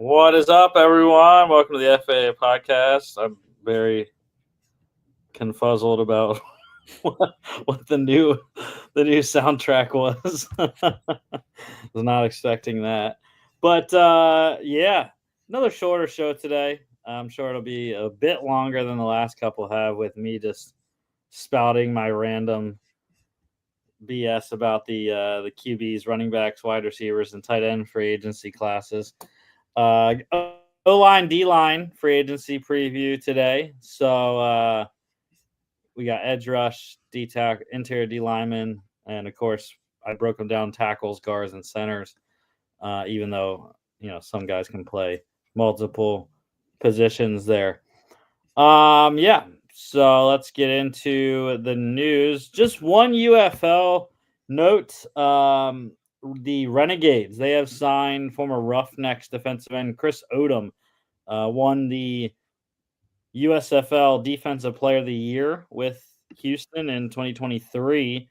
What is up, everyone? Welcome to the FAA podcast. I'm very confuzzled about what the new soundtrack was. Was not expecting that, but yeah, another shorter show today. I'm sure it'll be a bit longer than the last couple have, with me just spouting my random BS about the QBs, running backs, wide receivers, and tight end free agency classes. O line, D line free agency preview today. So we got edge rush, D tack, interior D lineman, and of course I broke them down: tackles, guards, and centers. Even though some guys can play multiple positions there. Yeah. So let's get into the news. Just one UFL note. The Renegades, they have signed former Roughnecks defensive end Chris Odom, won the USFL Defensive Player of the Year with Houston in 2023.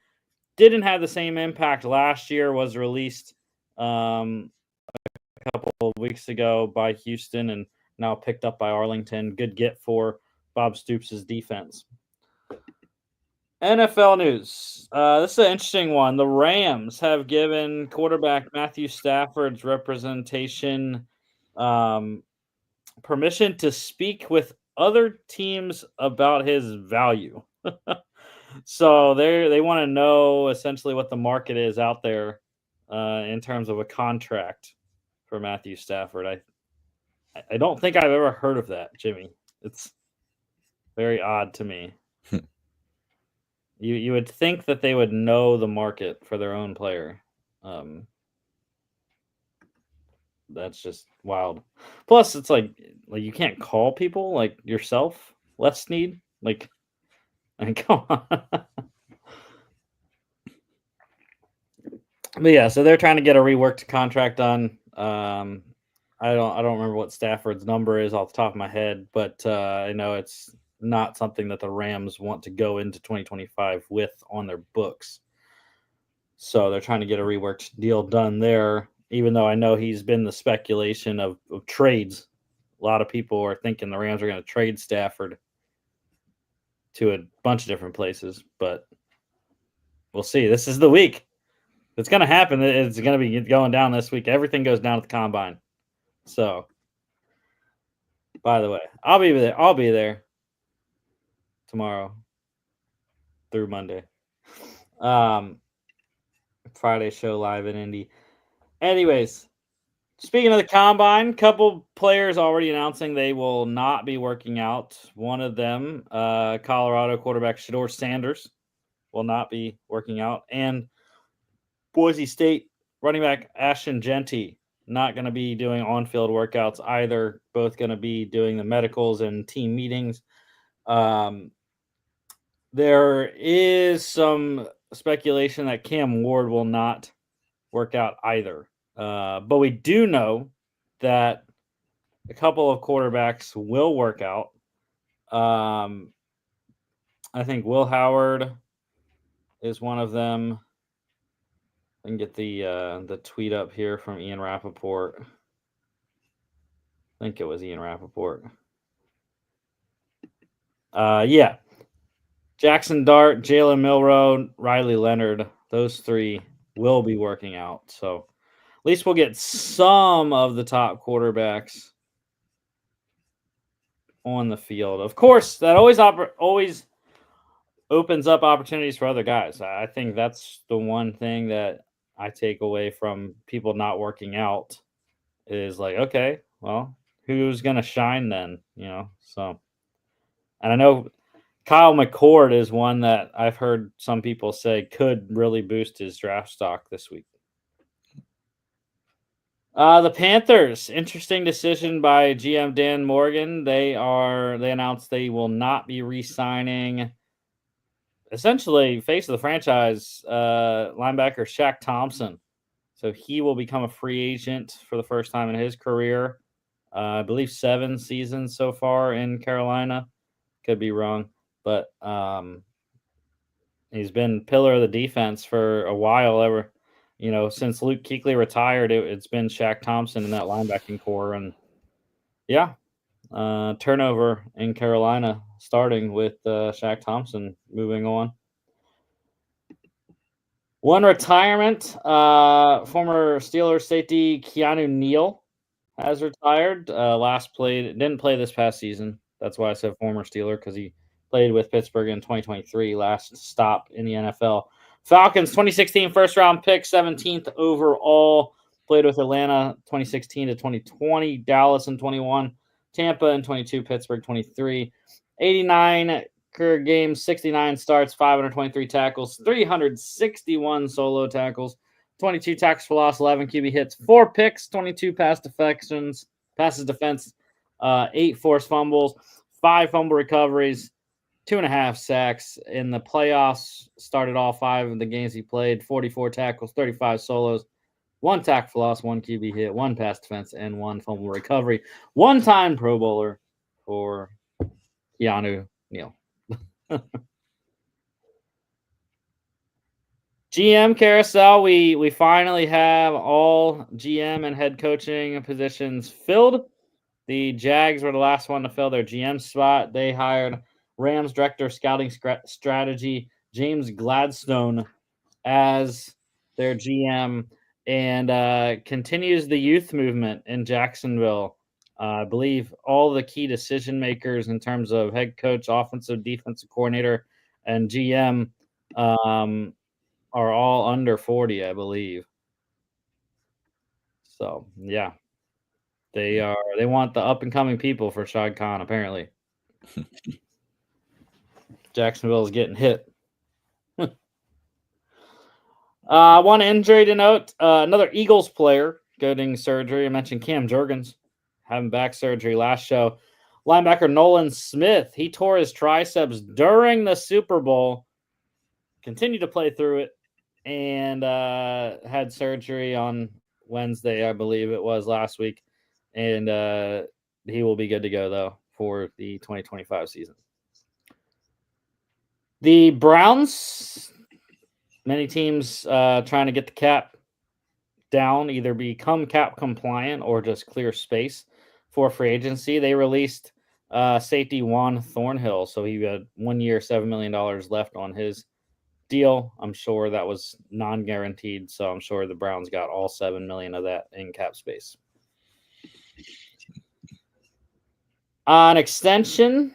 Didn't have the same impact last year. Was released a couple of weeks ago by Houston and now picked up by Arlington. Good get for Bob Stoops' defense. NFL news. This is an interesting one. The Rams have given quarterback Matthew Stafford's representation permission to speak with other teams about his value. So they want to know essentially what the market is out there in terms of a contract for Matthew Stafford. I don't think I've ever heard of that, Jimmy. It's very odd to me. You would think that they would know the market for their own player. That's just wild. Plus, it's like you can't call people like yourself, Les Snead. I mean, come on. But yeah, so they're trying to get a reworked contract done. I don't remember what Stafford's number is off the top of my head, but I know it's not something that the Rams want to go into 2025 with on their books. So they're trying to get a reworked deal done there, even though I know he's been the speculation of trades. A lot of people are thinking the Rams are going to trade Stafford to a bunch of different places, but we'll see. This is the week. It's going to happen. It's going to be going down this week. Everything goes down at the combine. So, by the way, I'll be there. I'll be there tomorrow through Monday. Friday show live in Indy. Anyways, speaking of the combine, couple players already announcing they will not be working out. One of them, Colorado quarterback Shador Sanders, will not be working out, and Boise State running back Ashton Genty not going to be doing on-field workouts either. Both going to be doing the medicals and team meetings. There is some speculation that Cam Ward will not work out either. But we do know that a couple of quarterbacks will work out. I think Will Howard is one of them. I can get the tweet up here from Ian Rappaport. I think it was Ian Rappaport. Yeah. Jackson Dart, Jalen Milroe, Riley Leonard, those three will be working out. So at least we'll get some of the top quarterbacks on the field. Of course, that always opens up opportunities for other guys. I think that's the one thing that I take away from people not working out is like, okay, well, who's going to shine then? So, and I know Kyle McCord is one that I've heard some people say could really boost his draft stock this week. The Panthers, interesting decision by GM Dan Morgan. They announced they will not be re-signing essentially face of the franchise linebacker Shaq Thompson. So he will become a free agent for the first time in his career. I believe 7 seasons so far in Carolina. Could be wrong, but he's been pillar of the defense for a while. Since Luke Kuechly retired, it's been Shaq Thompson in that linebacking core, and Yeah. Turnover in Carolina, starting with Shaq Thompson moving on. One retirement, former Steelers safety Keanu Neal has retired. Last played didn't play this past season. That's why I said former Steeler because he played with Pittsburgh in 2023. Last stop in the NFL. Falcons 2016 first round pick, 17th overall. Played with Atlanta 2016 to 2020, Dallas in 21, Tampa in 22, Pittsburgh 23. 89 career games, 69 starts, 523 tackles, 361 solo tackles, 22 tackles for loss, 11 QB hits, 4 picks, 22 passes defense, 8 forced fumbles, 5 fumble recoveries, 2.5 sacks. In the playoffs, started all 5 of the games he played, 44 tackles, 35 solos, 1 tackle for loss, 1 QB hit, 1 pass defense, and 1 fumble recovery. One-time Pro Bowler for Keanu Neal. GM carousel. We finally have all GM and head coaching positions filled. The Jags were the last one to fill their GM spot. They hired Rams director of scouting strategy James Gladstone as their GM and continues the youth movement in Jacksonville. I believe all the key decision makers in terms of head coach, offensive, defensive coordinator, and GM are all under 40, I believe. So yeah, they want the up and coming people for Shad Khan, apparently. Jacksonville is getting hit. One injury to note, another Eagles player getting surgery. I mentioned Cam Jurgens having back surgery last show. Linebacker Nolan Smith, he tore his triceps during the Super Bowl, continued to play through it, and had surgery on Wednesday, I believe it was last week. And he will be good to go, though, for the 2025 season. The Browns, many teams trying to get the cap down, either become cap compliant or just clear space for free agency. They released safety Juan Thornhill, so he had 1 year, $7 million left on his deal. I'm sure that was non-guaranteed, so I'm sure the Browns got all 7 million of that in cap space. On extension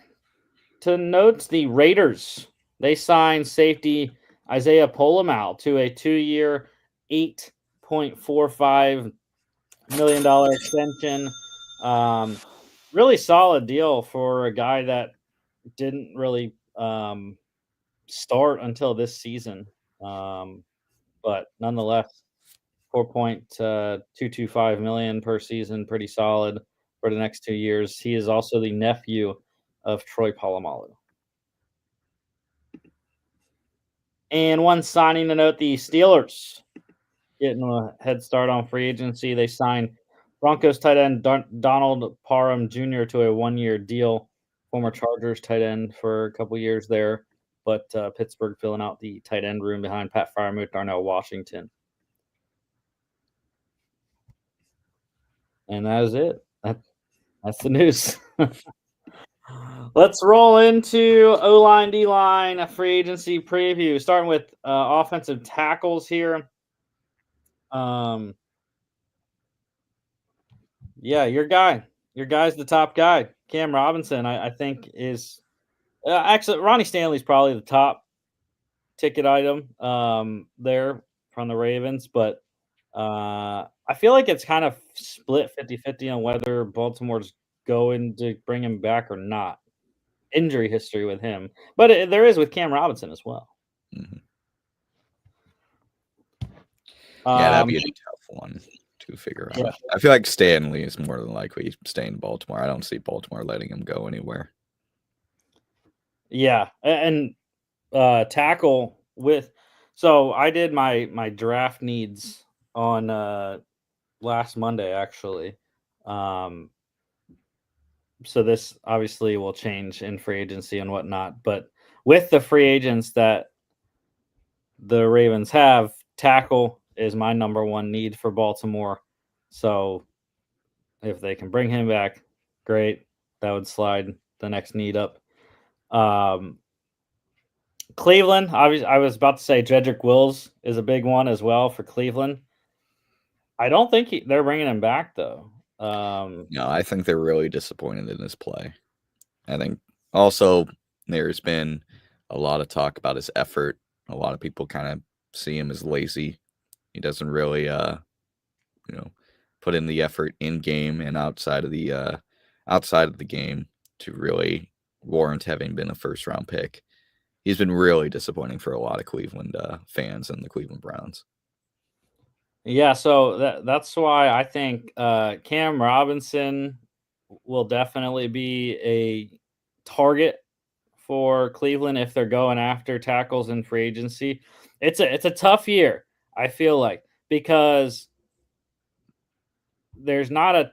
to note, the Raiders, they signed safety Isaiah Polamau to a 2-year, $8.45 million extension. Really solid deal for a guy that didn't really start until this season. But nonetheless, 4.225 million per season, pretty solid for the next 2 years. He is also the nephew of Troy Polamalu. And one signing to note, the Steelers getting a head start on free agency. They signed Broncos tight end Donald Parham Jr. to a 1-year deal. Former Chargers tight end for a couple years there, but Pittsburgh filling out the tight end room behind Pat Freiermuth, Darnell Washington. And that is it. That's the news. Let's roll into O-line, D-line, a free agency preview, starting with offensive tackles here. Yeah, your guy's the top guy. Cam Robinson, I think is actually Ronnie Stanley's probably the top ticket item there from the Ravens, but I feel like it's kind of split 50-50 on whether Baltimore's going to bring him back or not. Injury history with him, but there is with Cam Robinson as well. Mm-hmm. Yeah, that'd be a tough one to figure out. Yeah. I feel like Stanley is more than likely staying in Baltimore. I don't see Baltimore letting him go anywhere. Yeah, and tackle with. So I did my draft needs on last Monday, actually. So this obviously will change in free agency and whatnot, but with the free agents that the Ravens have, tackle is my number one need for Baltimore. So if they can bring him back, great. That would slide the next need up. Cleveland, I was about to say Jedrick Wills is a big one as well for Cleveland. I don't think they're bringing him back though. No, I think they're really disappointed in his play. I think also there's been a lot of talk about his effort. A lot of people kind of see him as lazy. He doesn't really, put in the effort in game and outside of the game to really warrant having been a first round pick. He's been really disappointing for a lot of Cleveland fans and the Cleveland Browns. Yeah, so that's why I think Cam Robinson will definitely be a target for Cleveland if they're going after tackles in free agency. It's a tough year, I feel like, because there's not a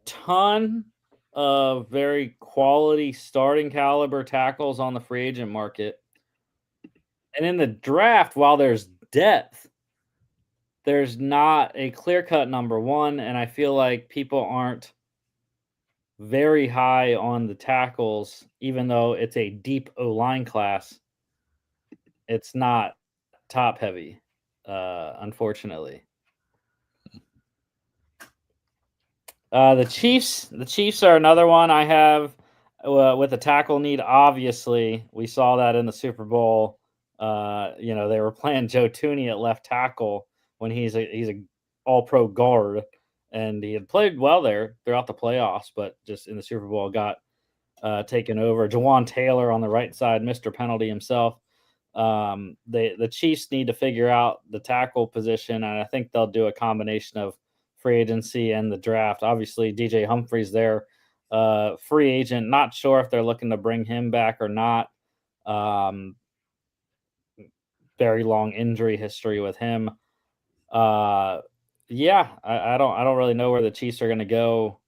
ton of very quality starting caliber tackles on the free agent market. And in the draft, while there's depth, there's not a clear-cut number one, and I feel like people aren't very high on the tackles, even though it's a deep O-line class. It's not top heavy, unfortunately. The Chiefs are another one I have with a tackle need. Obviously, we saw that in the Super Bowl. They were playing Joe Tooney at left tackle when he's a All-Pro guard, and he had played well there throughout the playoffs, but just in the Super Bowl got taken over. Jawan Taylor on the right side, Mr. Penalty himself. The Chiefs need to figure out the tackle position, and I think they'll do a combination of free agency and the draft. Obviously, DJ Humphries there, free agent. Not sure if they're looking to bring him back or not. Very long injury history with him. I don't really know where the Chiefs are going to go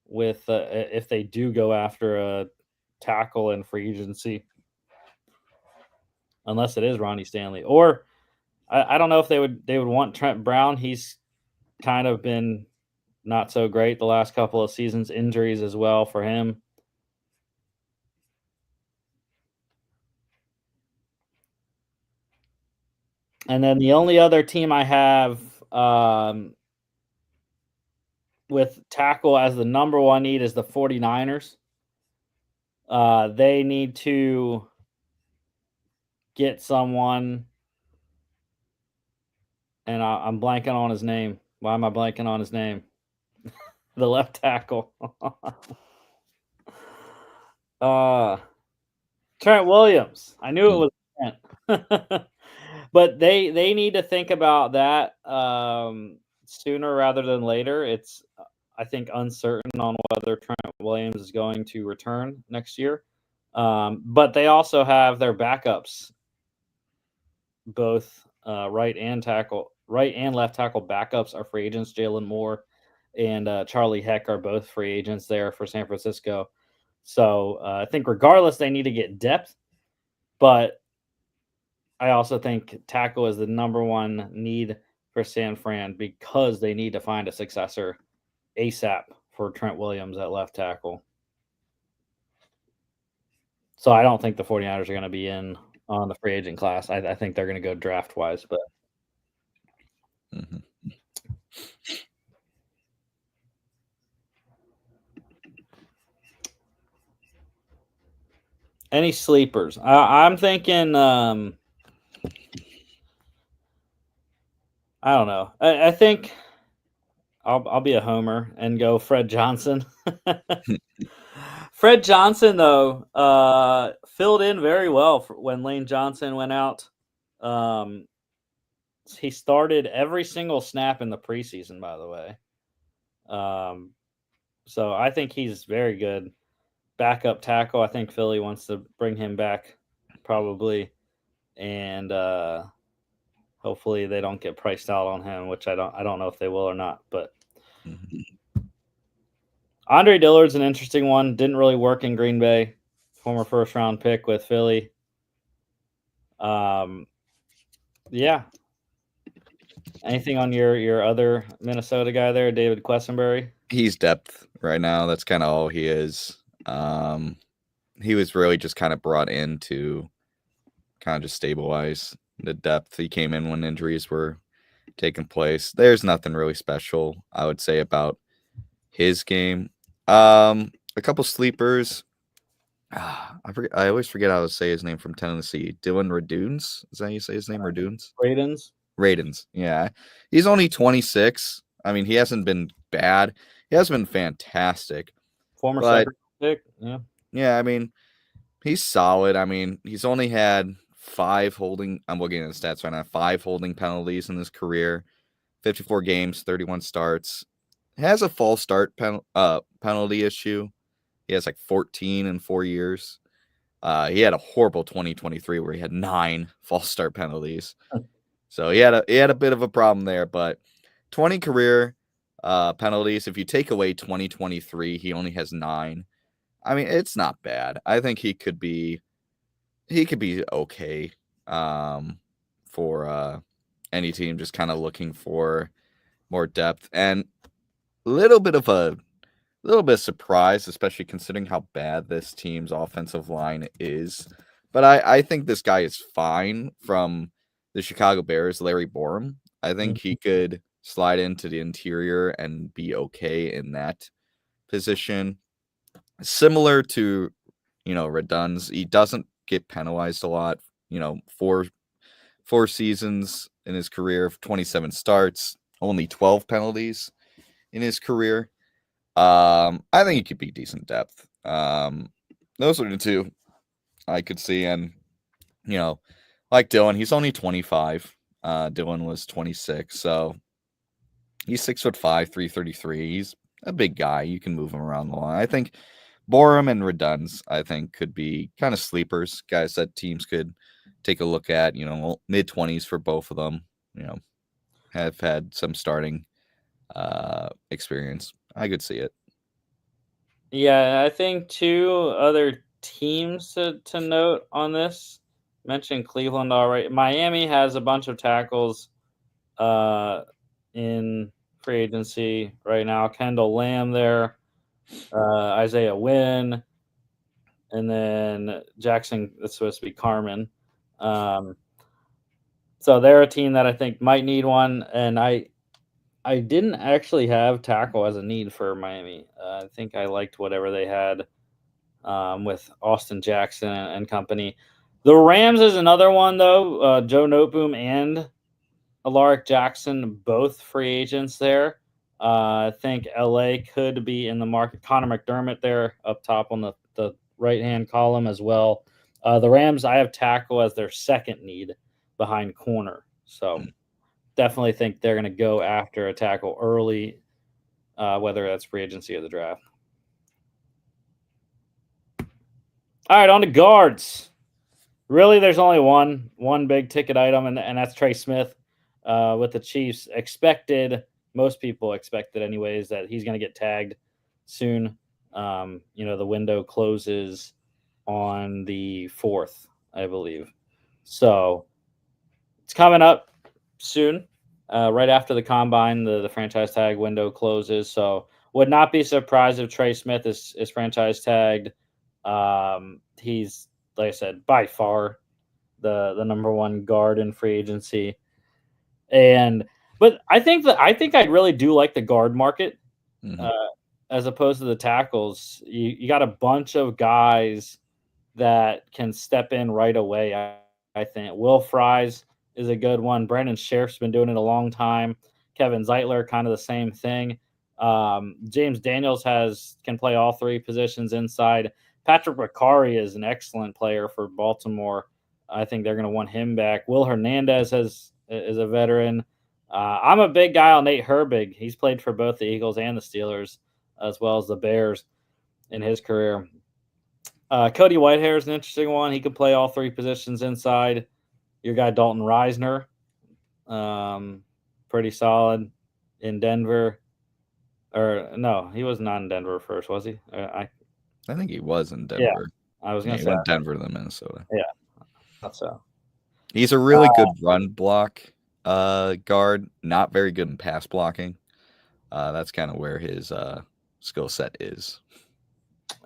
with if they do go after a tackle in free agency, unless it is Ronnie Stanley, or I don't know if they would want Trent Brown. He's kind of been not so great the last couple of seasons, injuries as well for him. And then the only other team I have with tackle as the number one need is the 49ers. They need to get someone, and I'm blanking on his name. Why am I blanking on his name? The left tackle. Trent Williams. I knew it was Trent. But they need to think about that sooner rather than later. It's, I think, uncertain on whether Trent Williams is going to return next year. But they also have their backups, both right and left tackle backups are free agents. Jalen Moore and Charlie Heck are both free agents there for San Francisco. So I think regardless, they need to get depth, but I also think tackle is the number one need for San Fran because they need to find a successor ASAP for Trent Williams at left tackle. So I don't think the 49ers are going to be in on the free agent class. I think they're going to go draft-wise, but Any sleepers? I'm thinking. I don't know. I think I'll be a homer and go Fred Johnson. Fred Johnson, though, filled in very well when Lane Johnson went out. He started every single snap in the preseason, by the way. So I think he's very good. Backup tackle. I think Philly wants to bring him back, probably, and hopefully they don't get priced out on him, which I don't know if they will or not. But Andre Dillard's an interesting one. Didn't really work in Green Bay. Former first round pick with Philly. Yeah. Anything on your other Minnesota guy there, David Quessenberry? he's depth right now. That's kind of all he is. He was really just kind of brought in to kind of just stabilize the depth. He came in when injuries were taking place. There's nothing really special, I would say, about his game. A couple sleepers. I always forget how to say his name from Tennessee. Dylan Raduns. Is that how you say his name? Raduns? Raidens, Radens. Yeah. He's only 26. I mean, he hasn't been bad. He hasn't been fantastic. former But second pick. Yeah. yeah, I mean, he's solid. I mean, he's only had 5 holding. I'm looking at the stats right now. 5 holding penalties in his career. 54 games, 31 starts. Has a false start penalty issue. He has like 14 in 4 years. He had a horrible 2023 where he had 9 false start penalties. So he had a bit of a problem there, but 20 career penalties. If you take away 2023, he only has 9. I mean, it's not bad. I think he could be okay for any team just kind of looking for more depth and a little bit of surprise, especially considering how bad this team's offensive line is. But I think this guy is fine from the Chicago Bears, Larry Borum. I think he could slide into the interior and be okay in that position. Similar to, Reduns, he doesn't get penalized a lot. 4 seasons in his career, 27 starts, only 12 penalties in his career. I think he could be decent depth. Those are the two I could see. And, like Dylan, he's only 25. Dylan was 26. So he's 6'5", 333. He's a big guy. You can move him around the line. I think Borum and Reduns, I think, could be kind of sleepers, guys that teams could take a look at, mid-20s for both of them, have had some starting experience. I could see it. Yeah, I think 2 other teams to note on this. Mentioned Cleveland already. Miami has a bunch of tackles in free agency right now. Kendall Lamb there, Isaiah Wynn, and then Jackson. It's supposed to be Carmen. So they're a team that I think might need one, and I didn't actually have tackle as a need for Miami. I think I liked whatever they had with Austin Jackson and company. The Rams is another one, though. Joe Noteboom and Alaric Jackson, both free agents there. I think LA could be in the market. Connor McDermott there up top on the right-hand column as well. The Rams, I have tackle as their second need behind corner. So definitely think they're going to go after a tackle early, whether that's free agency or the draft. All right, on to guards. Really, there's only one big ticket item, and that's Trey Smith with the Chiefs. Most people expected anyways, that he's going to get tagged soon. The window closes on the 4th, I believe. So it's coming up soon, right after the combine, the franchise tag window closes. So would not be surprised if Trey Smith is franchise tagged. He's, like I said, by far the number 1 guard in free agency. But I think I really do like the guard market as opposed to the tackles. You got a bunch of guys that can step in right away. I think Will Fries is a good one. Brandon Sheriff's been doing it a long time. Kevin Zeitler, kind of the same thing. James Daniels can play all 3 positions inside. Patrick Bakari is an excellent player for Baltimore. I think they're going to want him back. Will Hernandez is a veteran. I'm a big guy on Nate Herbig. He's played for both the Eagles and the Steelers, as well as the Bears in his career. Cody Whitehair is an interesting one. He could play all 3 positions inside. Your guy Dalton Reisner, pretty solid in Denver. Or no, he was not in Denver first, was he? I think he was in Denver. Yeah, I was going to say he went Denver to Minnesota. Yeah, thought so. He's a really good run block guard. Not very good in pass blocking. That's kind of where his skill set is.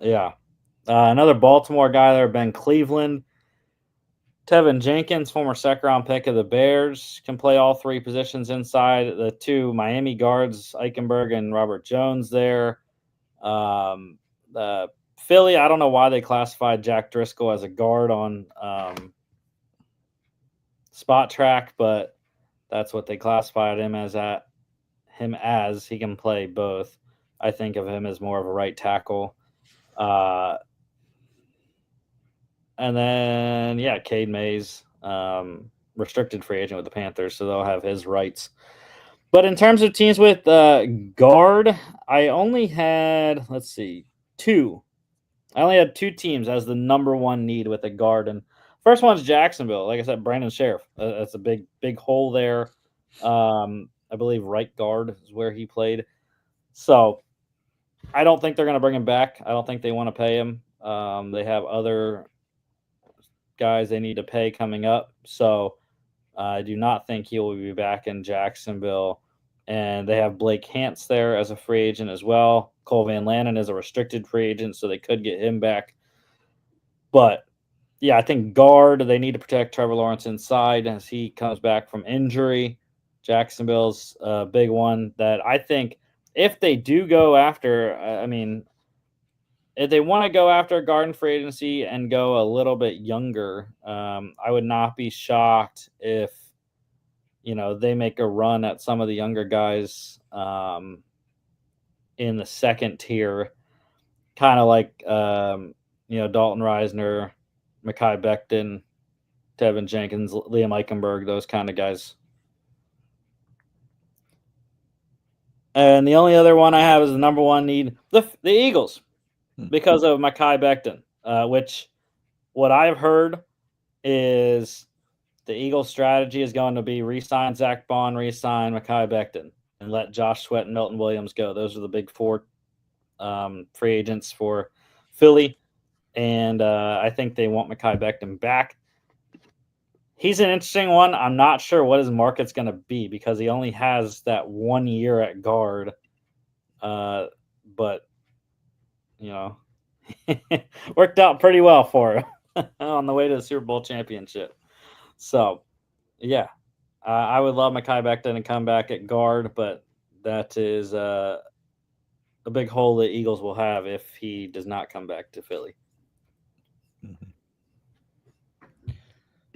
Yeah. Another Baltimore guy there, Ben Cleveland. Tevin Jenkins, former second-round pick of the Bears, can play all three positions inside. The two Miami guards, Eichenberg and Robert Jones there. The Philly, I don't know why they classified Jack Driscoll as a guard on Spot Track, but that's what they classified him as. He can play both. I think of him as more of a right tackle. And then, yeah, Cade Mays, restricted free agent with the Panthers, so they'll have his rights. But in terms of teams with guard, I only had, two. I only had two teams as the number one need with a guard. And first one's Jacksonville. Like I said, Brandon Sheriff. That's a big hole there. I believe right guard is where he played. So I don't think they're going to bring him back. I don't think they want to pay him. They have other guys they need to pay coming up. So I do not think he will be back in Jacksonville. And they have Blake Hance there as a free agent as well. Cole Van Lannon is a restricted free agent, so they could get him back. But, yeah, I think guard, they need to protect Trevor Lawrence inside as he comes back from injury. Jacksonville's a big one that I think if they do go after, if they want to go after a guard in free agency and go a little bit younger, I would not be shocked if they make a run at some of the younger guys in the second tier, kind of like Dalton Reisner, Mekhi Becton, Tevin Jenkins, Liam Eichenberg, those kind of guys. And the only other one I have is the number one need, the Eagles, because of Mekhi Becton, which what I've heard is the Eagles' strategy is going to be re-sign Zach Bond, re-sign Mekhi Becton, and let Josh Sweat and Milton Williams go. Those are the big four free agents for Philly. And I think they want Mekhi Becton back. He's an interesting one. I'm not sure what his market's going to be because he only has that 1 year at guard. But, worked out pretty well for him on the way to the Super Bowl championship. So, yeah, I would love Mekhi Becton to come back at guard, but that is a big hole the Eagles will have if he does not come back to Philly. Mm-hmm.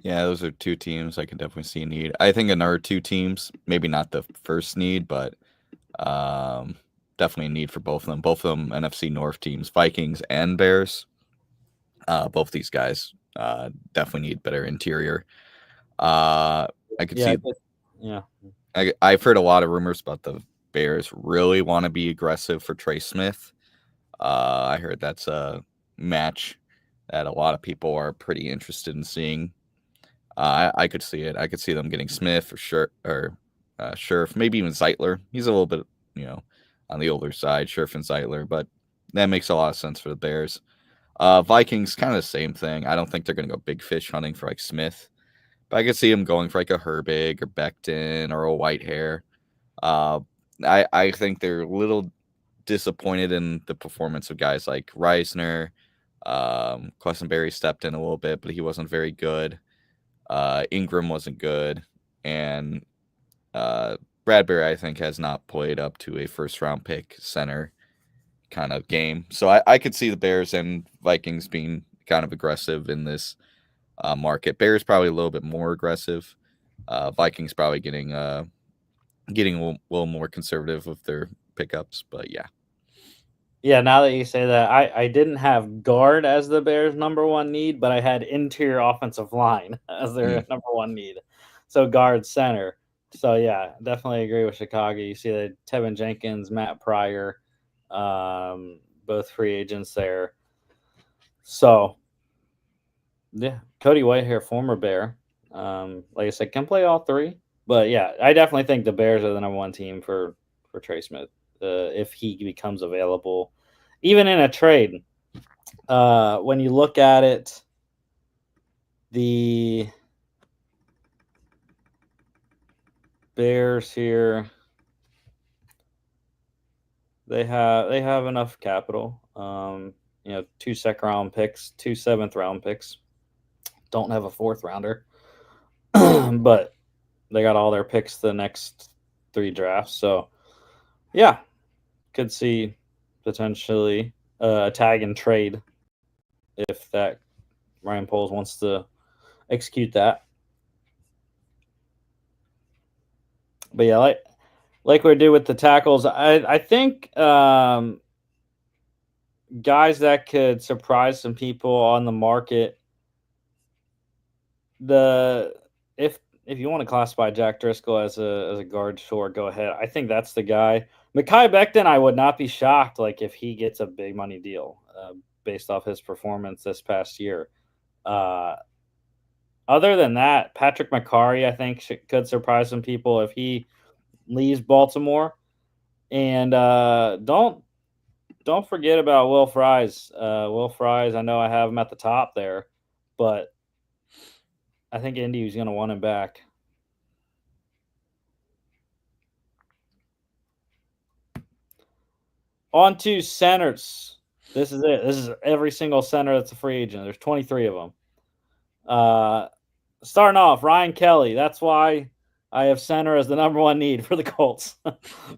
Yeah, those are two teams I can definitely see a need. I think another two teams, maybe not the first need, but definitely a need for both of them. Both of them NFC North teams, Vikings and Bears. Both these guys definitely need better interior. I could see. Yeah. I've heard a lot of rumors about the Bears really want to be aggressive for Trey Smith. I heard that's a match that a lot of people are pretty interested in seeing. I could see it. I could see them getting Smith or Scherf, maybe even Zeitler. He's a little bit, on the older side, Scherf and Zeitler, but that makes a lot of sense for the Bears. Vikings, kind of the same thing. I don't think they're going to go big fish hunting for like Smith, but I could see them going for like a Herbig or Becton or a Whitehair. I think they're a little disappointed in the performance of guys like Reisner. Quessenberry stepped in a little bit, but he wasn't very good. Ingram wasn't good, and Bradbury, I think, has not played up to a first-round pick center kind of game. So I could see the Bears and Vikings being kind of aggressive in this market. Bears probably a little bit more aggressive. Vikings probably getting a little more conservative with their pickups, but yeah. Yeah, now that you say that, I didn't have guard as the Bears' number one need, but I had interior offensive line as their number one need. So guard center. So yeah, definitely agree with Chicago. You see that Tevin Jenkins, Matt Pryor, both free agents there. So yeah, Cody Whitehair, former Bear. Like I said, can play all three. But yeah, I definitely think the Bears are the number one team for Trey Smith. If he becomes available, even in a trade. When you look at it, the Bears here, They have enough capital. 2 second round picks, 2 7th round picks. Don't have a 4th rounder, but they got all their picks the next 3 drafts. So yeah, could see potentially a tag and trade if that Ryan Poles wants to execute that. But yeah, like we do with the tackles, I think guys that could surprise some people on the market. The if you want to classify Jack Driscoll as a guard, sure, go ahead. I think that's the guy. Mekhi Becton, I would not be shocked like if he gets a big money deal based off his performance this past year. Uh, Other than that, Patrick McCarry, I think could surprise some people if he leaves Baltimore. And don't forget about Will Fries. Will Fries, I know I have him at the top there, but I think Indy is going to want him back. On to centers. This is it. This is every single center that's a free agent. There's 23 of them. Starting off, Ryan Kelly. That's why I have center as the number one need for the Colts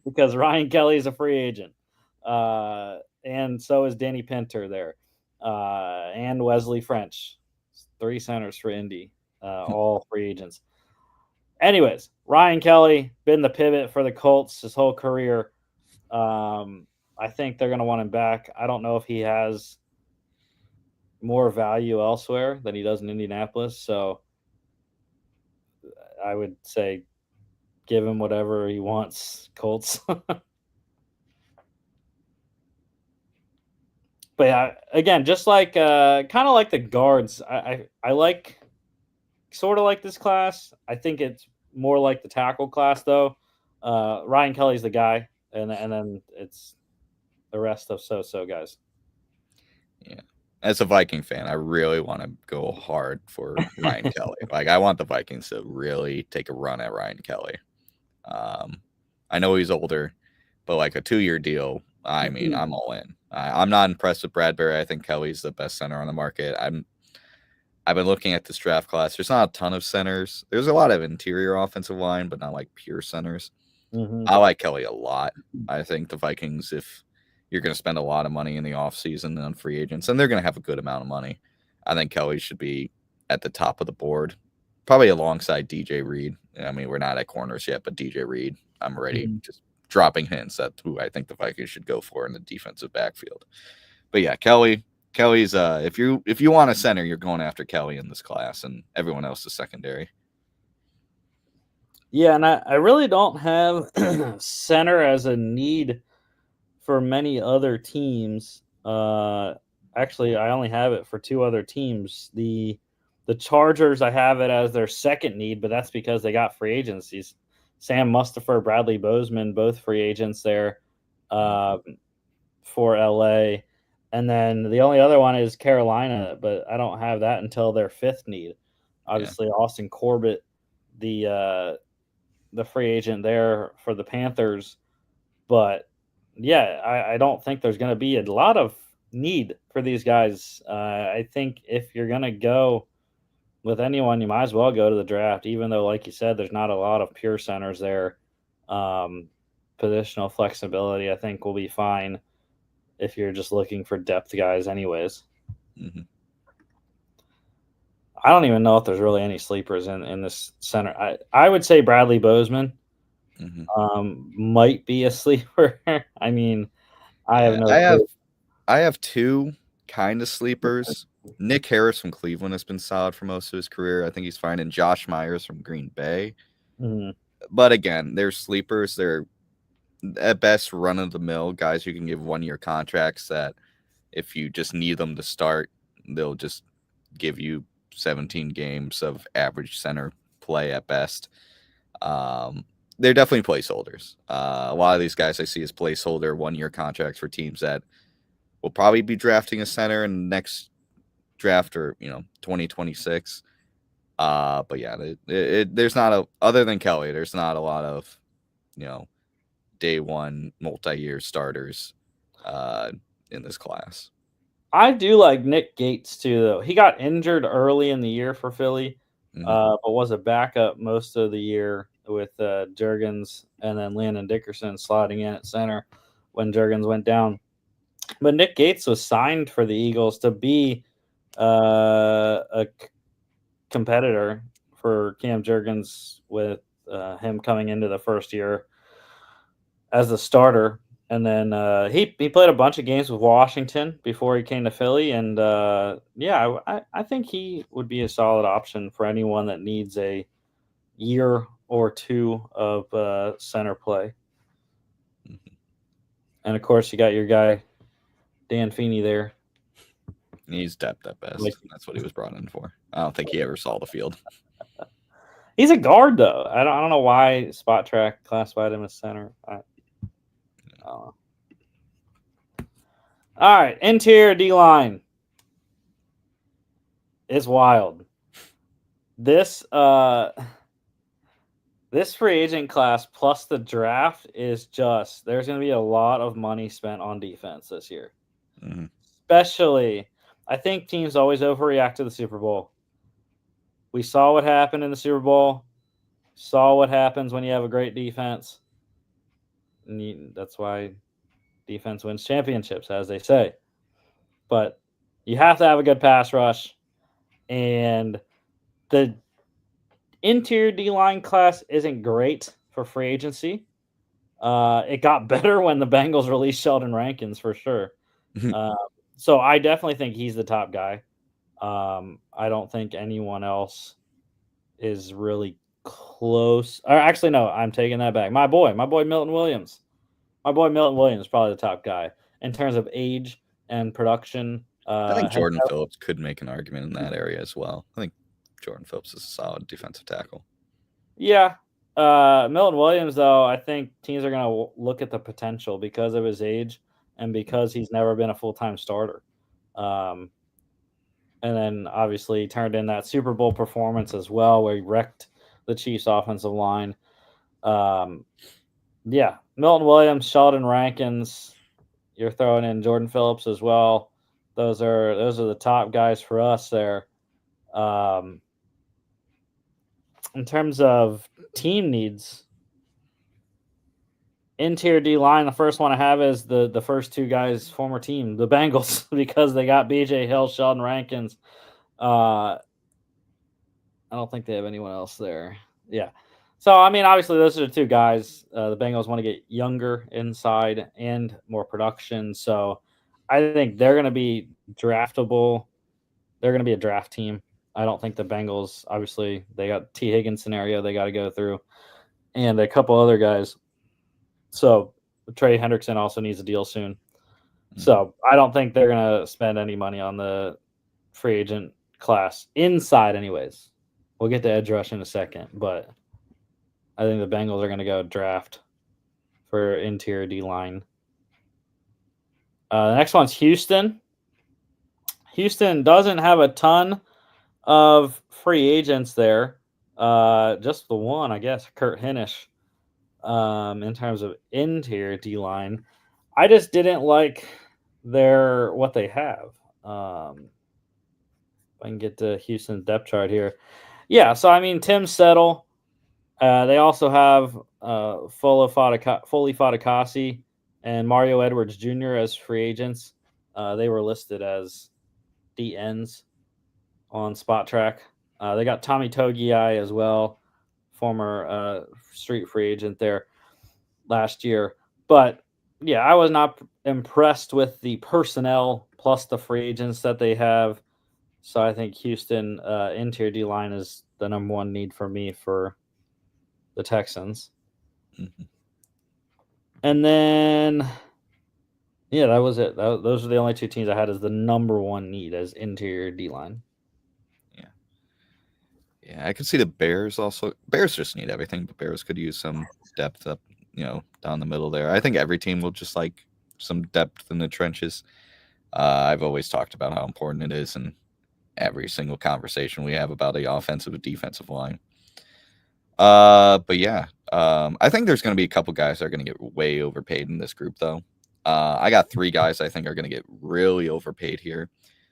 because Ryan Kelly is a free agent. And so is Danny Pinter there. And Wesley French. 3 centers for Indy, all free agents. Anyways, Ryan Kelly, been the pivot for the Colts his whole career. I think they're going to want him back. I don't know if he has more value elsewhere than he does in Indianapolis. So I would say give him whatever he wants, Colts. But yeah, again, just like kind of like the guards, I like sort of like this class. I think it's more like the tackle class though. Ryan Kelly's the guy, and then it's the rest of so guys. Yeah. As a Viking fan, I really want to go hard for Ryan Kelly. Like, I want the Vikings to really take a run at Ryan Kelly. I know he's older, but like a 2-year deal, I mean, I'm all in. I'm not impressed with Bradbury. I think Kelly's the best center on the market. I've been looking at this draft class. There's not a ton of centers. There's a lot of interior offensive line, but not like pure centers. Mm-hmm. I like Kelly a lot. I think the Vikings, if you're going to spend a lot of money in the offseason on free agents, and they're going to have a good amount of money, I think Kelly should be at the top of the board, probably alongside DJ Reed. I mean, we're not at corners yet, but DJ Reed, I'm already just dropping hints at who I think the Vikings should go for in the defensive backfield. But yeah, Kelly's if you want a center, you're going after Kelly in this class, and everyone else is secondary. Yeah, and I really don't have center as a need for many other teams. Actually, I only have it for 2 other teams. The Chargers, I have it as their second need, but that's because they got free agencies. Sam Mustipher, Bradley Bozeman, both free agents there for LA. And then the only other one is Carolina, but I don't have that until their 5th need. Obviously, Austin Corbett, the free agent there for the Panthers. But yeah, I don't think there's going to be a lot of need for these guys. I think if you're going to go with anyone, you might as well go to the draft, even though, like you said, there's not a lot of pure centers there. Positional flexibility, I think, will be fine if you're just looking for depth guys anyways. Mm-hmm. I don't even know if there's really any sleepers in this center. I would say Bradley Bozeman might be a sleeper. I mean, I have 2 kind of sleepers. Nick Harris from Cleveland has been solid for most of his career. I think he's fine. And Josh Myers from Green Bay. Mm-hmm. But again, they're sleepers. They're at best run-of-the-mill guys who can give 1-year contracts that if you just need them to start, they'll just give you 17 games of average center play at best. They're definitely placeholders. A lot of these guys I see as placeholder 1-year contracts for teams that will probably be drafting a center in the next draft or 2026. But yeah, there's not other than Kelly, there's not a lot of day one multi-year starters in this class. I do like Nick Gates too, though. He got injured early in the year for Philly, but was a backup most of the year with Juergens and then Landon Dickerson sliding in at center when Juergens went down. But Nick Gates was signed for the Eagles to be a competitor for Cam Juergens with him coming into the first year as the starter. And then he played a bunch of games with Washington before he came to Philly. And yeah, I think he would be a solid option for anyone that needs a year or two of center play. And of course, you got your guy, Dan Feeney there. He's depth at best. That's what he was brought in for. I don't think he ever saw the field. He's a guard, though. I don't know why Spot Track classified him as center. I don't know. All right, interior D-line. It's wild. This free agent class plus the draft is just, there's going to be a lot of money spent on defense this year. Mm-hmm. Especially, I think teams always overreact to the Super Bowl. We saw what happened in the Super Bowl. Saw what happens when you have a great defense. And that's why defense wins championships, as they say. But you have to have a good pass rush. And the interior D-line class isn't great for free agency. It got better when the Bengals released Sheldon Rankins, for sure. So I definitely think he's the top guy. I don't think anyone else is really close. Or actually, no, I'm taking that back. My boy Milton Williams. My boy Milton Williams is probably the top guy in terms of age and production. I think Jordan Phillips could make an argument in that area as well. I think Jordan Phillips is a solid defensive tackle. Yeah. Milton Williams, though, I think teams are going to look at the potential because of his age and because he's never been a full-time starter. And then, obviously, he turned in that Super Bowl performance as well where he wrecked the Chiefs' offensive line. Yeah, Milton Williams, Sheldon Rankins. You're throwing in Jordan Phillips as well. Those are the top guys for us there. In terms of team needs, interior D-line, the first one I have is the first two guys' former team, the Bengals, because they got B.J. Hill, Sheldon Rankins. I don't think they have anyone else there. Yeah. So, I mean, obviously, those are the two guys. The Bengals want to get younger inside and more production. So, I think they're going to be draftable. They're going to be a draft team. I don't think the Bengals, obviously, they got T. Higgins scenario they got to go through and a couple other guys. So, Trey Hendrickson also needs a deal soon. So, I don't think they're going to spend any money on the free agent class inside anyways. We'll get to edge rush in a second, but I think the Bengals are going to go draft for interior D-line. The next one's Houston. Houston doesn't have a ton of free agents there. Just the one, I guess, Kurt Hinish, in terms of interior D-line. I just didn't like what they have. If I can get to Houston's depth chart here. Yeah, so I mean, Tim Settle. They also have Foley Fatukasi and Mario Edwards Jr. as free agents. They were listed as DNs on Spot Track. They got Tommy Togiai as well, former street free agent there last year. But, yeah, I was not impressed with the personnel plus the free agents that they have. So I think Houston interior D-line is the number one need for me for the Texans. Mm-hmm. And then, yeah, that was it. Those are the only two teams I had as the number one need as interior D-line. Yeah, I could see the Bears also. Bears just need everything, but Bears could use some depth up, down the middle there. I think every team will just like some depth in the trenches. I've always talked about how important it is in every single conversation we have about the offensive and defensive line. But yeah, I think there's going to be a couple guys that are going to get way overpaid in this group, though. I got 3 guys I think are going to get really overpaid here,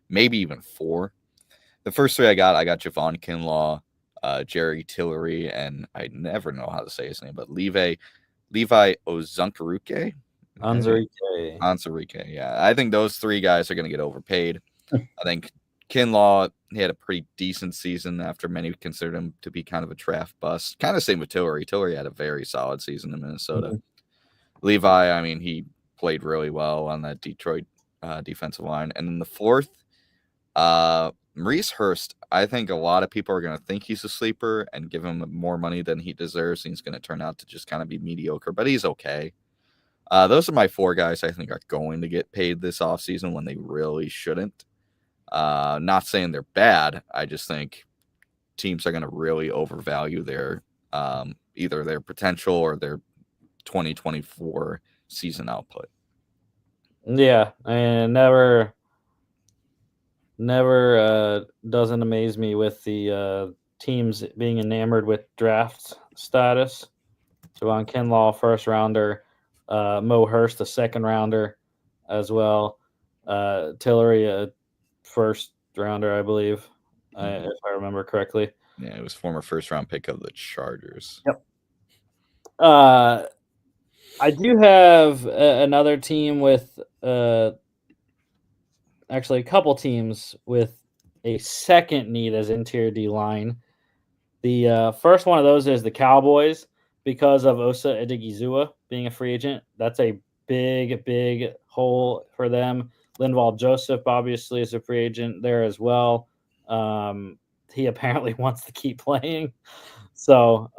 maybe even 4. The first 3 I got Javon Kinlaw, Jerry Tillery, and I never know how to say his name, but Levi Ozunkaruke. Anzarike, yeah. I think those 3 guys are going to get overpaid. I think Kinlaw, he had a pretty decent season after many considered him to be kind of a draft bust. Kind of same with Tillery. Tillery had a very solid season in Minnesota. Mm-hmm. Levi, I mean, he played really well on that Detroit defensive line. And then the 4th, Maurice Hurst. I think a lot of people are going to think he's a sleeper and give him more money than he deserves. And he's going to turn out to just kind of be mediocre, but he's okay. Those are my 4 guys I think are going to get paid this offseason when they really shouldn't. Not saying they're bad. I just think teams are going to really overvalue their either their potential or their 2024 season output. Yeah, and never doesn't amaze me with the teams being enamored with draft status. Javon Kinlaw, first rounder, Mo Hurst, a second rounder as well. Tillery, a first rounder, I believe, if I remember correctly. Yeah, it was former first round pick of the Chargers. Yep. I do have another team with actually a couple teams with a second need as interior D line. The first one of those is the Cowboys because of Osa Odighizuwa being a free agent. That's a big hole for them. Linval Joseph obviously is a free agent there as well. He apparently wants to keep playing. So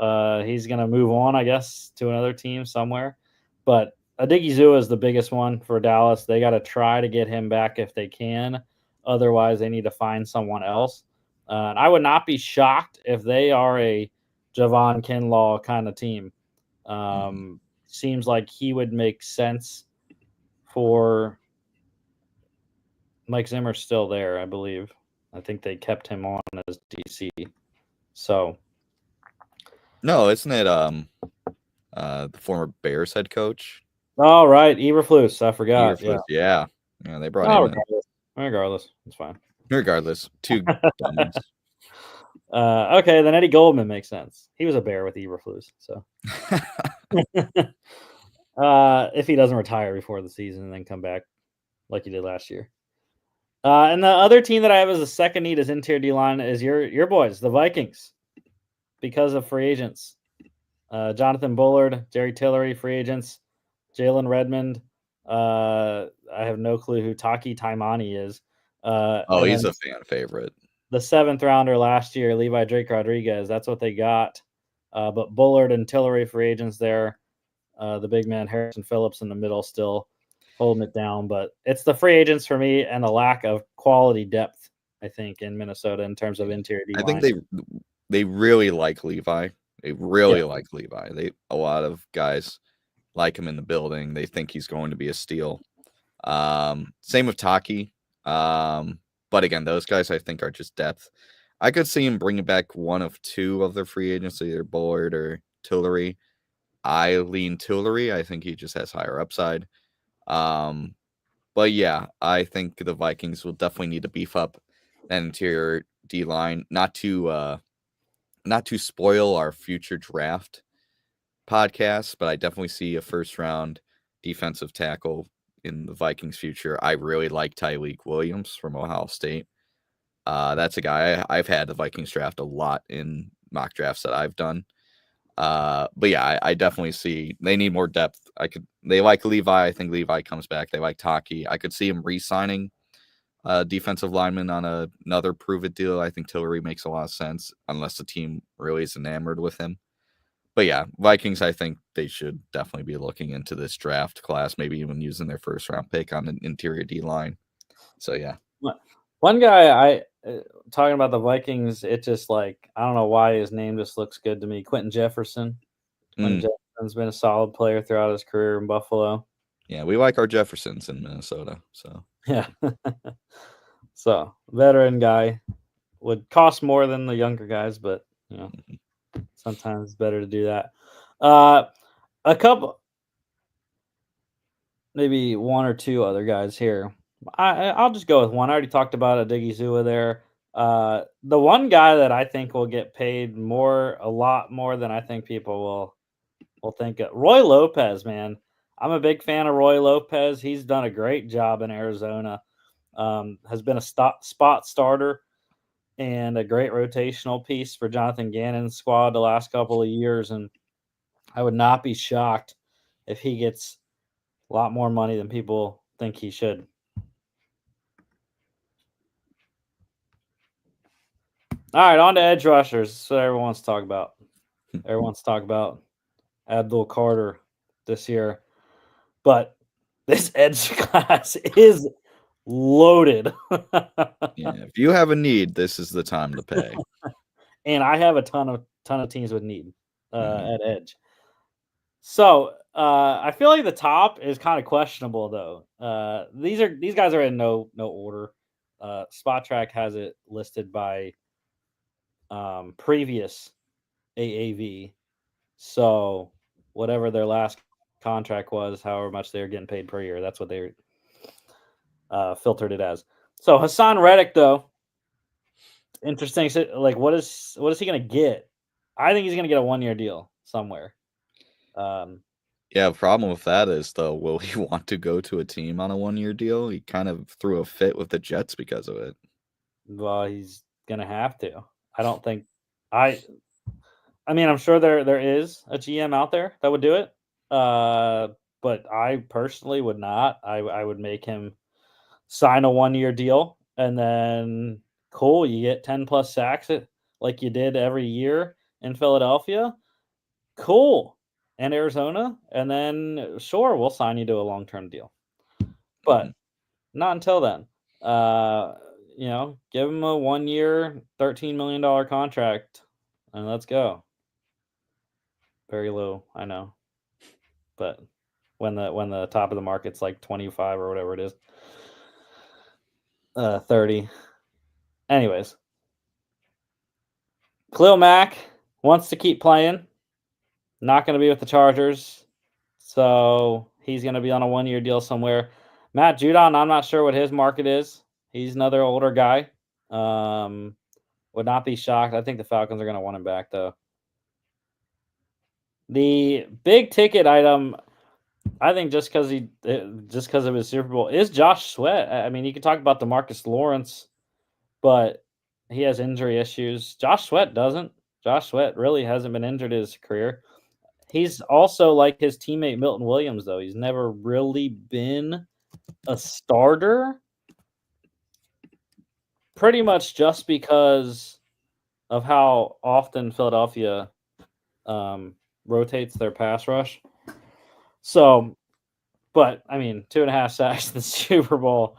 he's going to move on, I guess, to another team somewhere. But Odighizuwa is the biggest one for Dallas. They got to try to get him back if they can. Otherwise, they need to find someone else. And I would not be shocked if they are a Javon Kinlaw kind of team. Seems like he would make sense for Mike Zimmer's still there, I believe. I think they kept him on as DC. So no, isn't it the former Bears head coach? Oh, right, Eberflus. I forgot. Yeah, they brought him in. Regardless, it's fine. Regardless, 2 dummies. Okay, then Eddie Goldman makes sense. He was a Bear with Eberflus, so if he doesn't retire before the season and then come back like he did last year. And the other team that I have as a second need as interior D line is your boys, the Vikings, because of free agents. Jonathan Bullard, Jerry Tillery, free agents. Jalen Redmond. I have no clue who Taki Taimani is. He's a fan favorite. The 7th rounder last year, Levi Drake Rodriguez. That's what they got. But Bullard and Tillery free agents there. The big man Harrison Phillips in the middle still holding it down. But it's the free agents for me and the lack of quality depth, I think, in Minnesota in terms of interior D line. I think they really like Levi. They really like Levi. A lot of guys like him in the building. They think he's going to be a steal. Same with Taki. But again, those guys I think are just depth. I could see him bringing back one of 2 of their free agents, either Bullard or Tillery. I lean Tillery. I think he just has higher upside. But yeah, I think the Vikings will definitely need to beef up that interior D line, not to spoil our future draft podcast, but I definitely see a first round defensive tackle in the Vikings' future. I really like Tyleik Williams from Ohio State. That's a guy I've had the Vikings draft a lot in mock drafts that I've done. But yeah, I definitely see they need more depth. They like Levi. I think Levi comes back. They like Taki. I could see him re-signing defensive lineman on another prove-it deal. I think Tillery makes a lot of sense unless the team really is enamored with him. But yeah, Vikings, I think they should definitely be looking into this draft class, maybe even using their first round pick on an interior D line. So yeah. One guy talking about the Vikings, it just I don't know why his name just looks good to me. Quentin Jefferson. Quentin Jefferson's been a solid player throughout his career in Buffalo. Yeah, we like our Jeffersons in Minnesota. So yeah. So veteran guy would cost more than the younger guys, but sometimes it's better to do that. A couple, maybe one or two other guys here. I'll just go with one. I already talked about a Diggy Zua there. The one guy that I think will get paid more, a lot more than I think people will think of, Roy Lopez, man. I'm a big fan of Roy Lopez. He's done a great job in Arizona. Has been a spot starter and a great rotational piece for Jonathan Gannon's squad the last couple of years. And I would not be shocked if he gets a lot more money than people think he should. All right, on to edge rushers. That's what everyone wants to talk about. Everyone wants to talk about Abdul Carter this year. But this edge class is loaded. Yeah, if you have a need, this is the time to pay. And I have a ton of teams with need Mhm. at edge. So I feel like the top is kind of questionable though. These guys are in no order. Spot Track has it listed by previous AAV. So whatever their last contract was, however much they were getting paid per year, that's what they filtered it as. So Hassan Reddick, though, interesting. Like, what is he going to get? I think he's going to get a 1 year deal somewhere. Yeah, the problem with that is, though, will he want to go to a team on a 1-year deal? He kind of threw a fit with the Jets because of it. Well, he's going to have to. I don't think I. I mean, I'm sure there is a GM out there that would do it. But I personally would not. I would make him sign a 1 year deal, and then cool, you get 10 plus sacks like you did every year in Philadelphia. Cool. And Arizona, and then sure, we'll sign you to a long-term deal. But Mhm. not until then. Uh, give him a 1 year, $13 million contract, and let's go. Very low, I know. But when the top of the market's like 25 or whatever it is, 30. Anyways, Khalil Mack wants to keep playing. Not going to be with the Chargers, so he's going to be on a 1 year deal somewhere. Matt Judon, I'm not sure what his market is. He's another older guy. Would not be shocked. I think the Falcons are going to want him back, though. The big ticket item, I think, just because of his Super Bowl, is Josh Sweat. I mean, you can talk about DeMarcus Lawrence, but he has injury issues. Josh Sweat doesn't. Josh Sweat really hasn't been injured in his career. He's also like his teammate Milton Williams, though. He's never really been a starter, pretty much just because of how often Philadelphia rotates their pass rush. So, but I mean, 2.5 sacks in the Super Bowl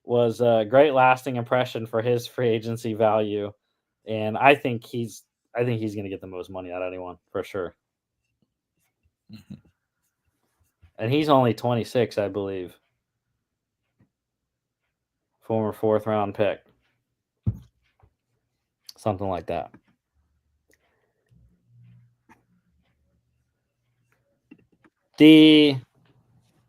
was a great lasting impression for his free agency value, and I think he's going to get the most money out of anyone for sure. Mhm. And he's only 26, I believe. Former 4th-round pick. Something like that. The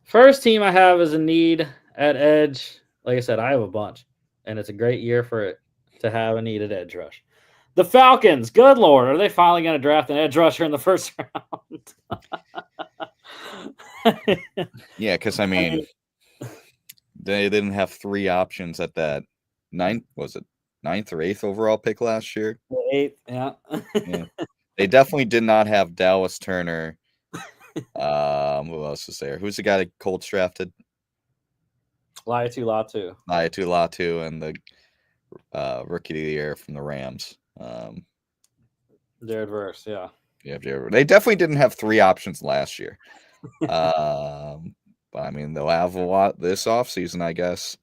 first team I have as a need at edge. Like I said, I have a bunch, and it's a great year for it to have a need at edge rush. The Falcons, good lord, are they finally going to draft an edge rusher in the first round? Yeah, because, I mean, they didn't have 3 options at that was it 9th or 8th overall pick last year? The 8th, yeah. Yeah. They definitely did not have Dallas Turner. Who else is there? Who's the guy that Colts drafted? Latu. Latu and the rookie of the year from the Rams. Jared Verse, yeah. They definitely didn't have 3 options last year. But I mean, they'll have a lot this offseason, I guess.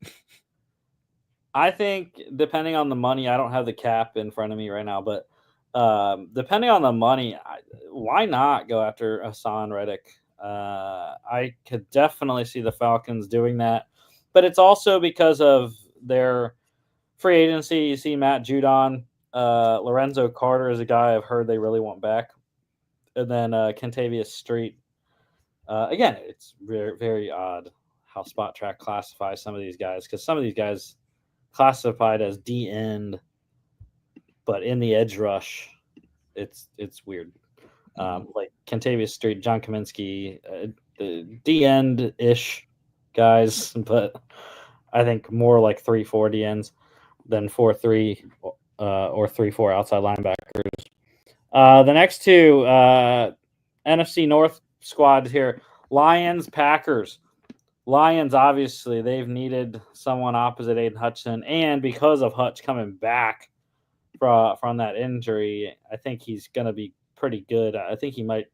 I think depending on the money, I don't have the cap in front of me right now, but depending on the money, why not go after Hassan Reddick? I could definitely see the Falcons doing that, but it's also because of their free agency. You see Matt Judon, Lorenzo Carter is a guy I've heard they really want back. And then Kentavious Street. Again, it's very, very odd how Spot Track classifies some of these guys, because some of these guys classified as D end, but in the edge rush, it's weird. Like Kentavious Street, John Kaminsky, the D end ish guys, but I think more like 3-4 D ends than 4-3 or 3-4 outside linebackers. The next two NFC North squads here: Lions, Packers. Lions, obviously, they've needed someone opposite Aiden Hutchinson, and because of Hutch coming back from that injury, I think he's going to be pretty good. I think he might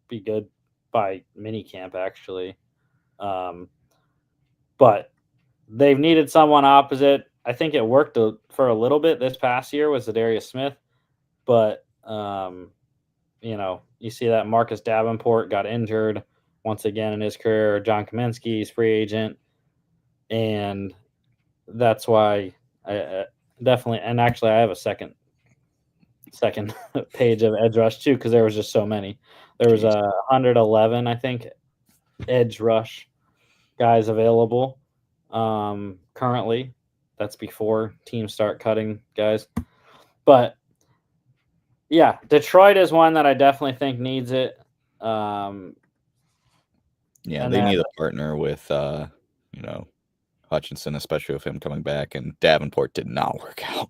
be good by minicamp, actually. But they've needed someone opposite. I think it worked for a little bit this past year with Zadarius Smith, but you see that Marcus Davenport got injured once again in his career. John Kaminsky's free agent, and that's why I definitely. And actually, I have a second page of edge rush too, because there was just so many. There was 111, I think, edge rush guys available currently. That's before teams start cutting guys, but yeah, Detroit is one that I definitely think needs it. Yeah, they need a partner with Hutchinson, especially with him coming back, and Davenport did not work out.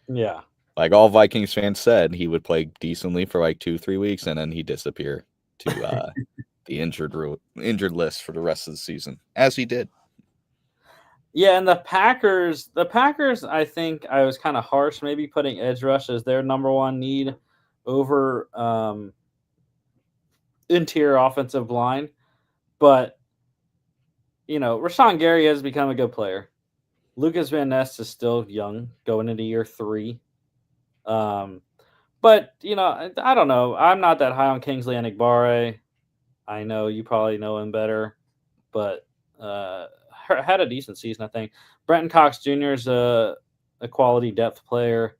Yeah. Like all Vikings fans said, he would play decently for like 2-3 weeks, and then he'd disappear to the injured list for the rest of the season, as he did. Yeah, and the Packers, I think I was kind of harsh, maybe putting edge rush as their number one need over interior offensive line. But, Rashawn Gary has become a good player. Lucas Van Ness is still young, going into year 3. But, I don't know. I'm not that high on Kingsley Enagbare. I know you probably know him better, but had a decent season, I think. Brenton Cox Jr. is a quality depth player.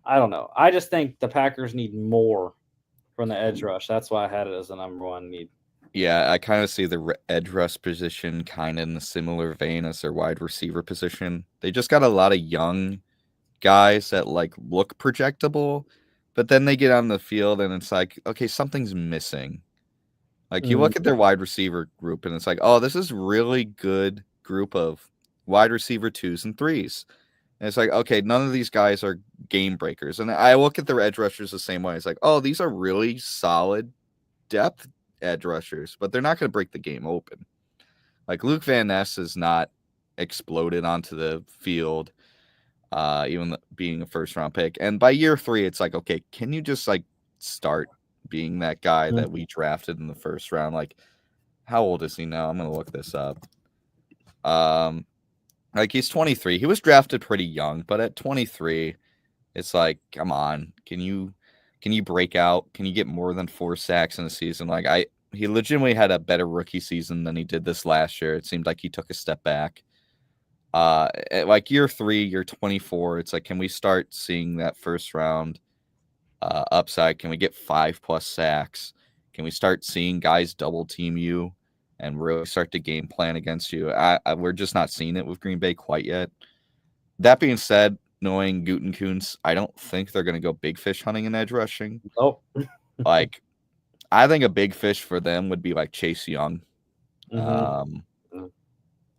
I don't know. I just think the Packers need more from the edge rush. That's why I had it as the number one need. Yeah, I kind of see the edge rush position kind of in a similar vein as their wide receiver position. They just got a lot of young guys that like look projectable, but then they get on the field and it's like, okay, something's missing. Like you look at their wide receiver group and it's like, oh, this is really good group of wide receiver 2s and 3s. And it's like, okay, none of these guys are game breakers. And I look at their edge rushers the same way. It's like, oh, these are really solid depth edge rushers, but they're not going to break the game open. Like Luke Van Ness has not exploded onto the field, even being a first round pick. And by year 3, it's like, okay, can you just like start being that guy that we drafted in the first round? Like, how old is he now? I'm going to look this up. Like he's 23. He was drafted pretty young, but at 23, it's like, come on, can you break out? Can you get more than 4 sacks in a season? Like he legitimately had a better rookie season than he did this last year. It seemed like he took a step back. At like year 3, year 24, it's like, can we start seeing that first round upside? Can we get 5+ sacks? Can we start seeing guys double team you and really start to game plan against you? We're just not seeing it with Green Bay quite yet. That being said, knowing Gutekunst, I don't think they're going to go big fish hunting and edge rushing. Oh, Like, I think a big fish for them would be like Chase Young. Who's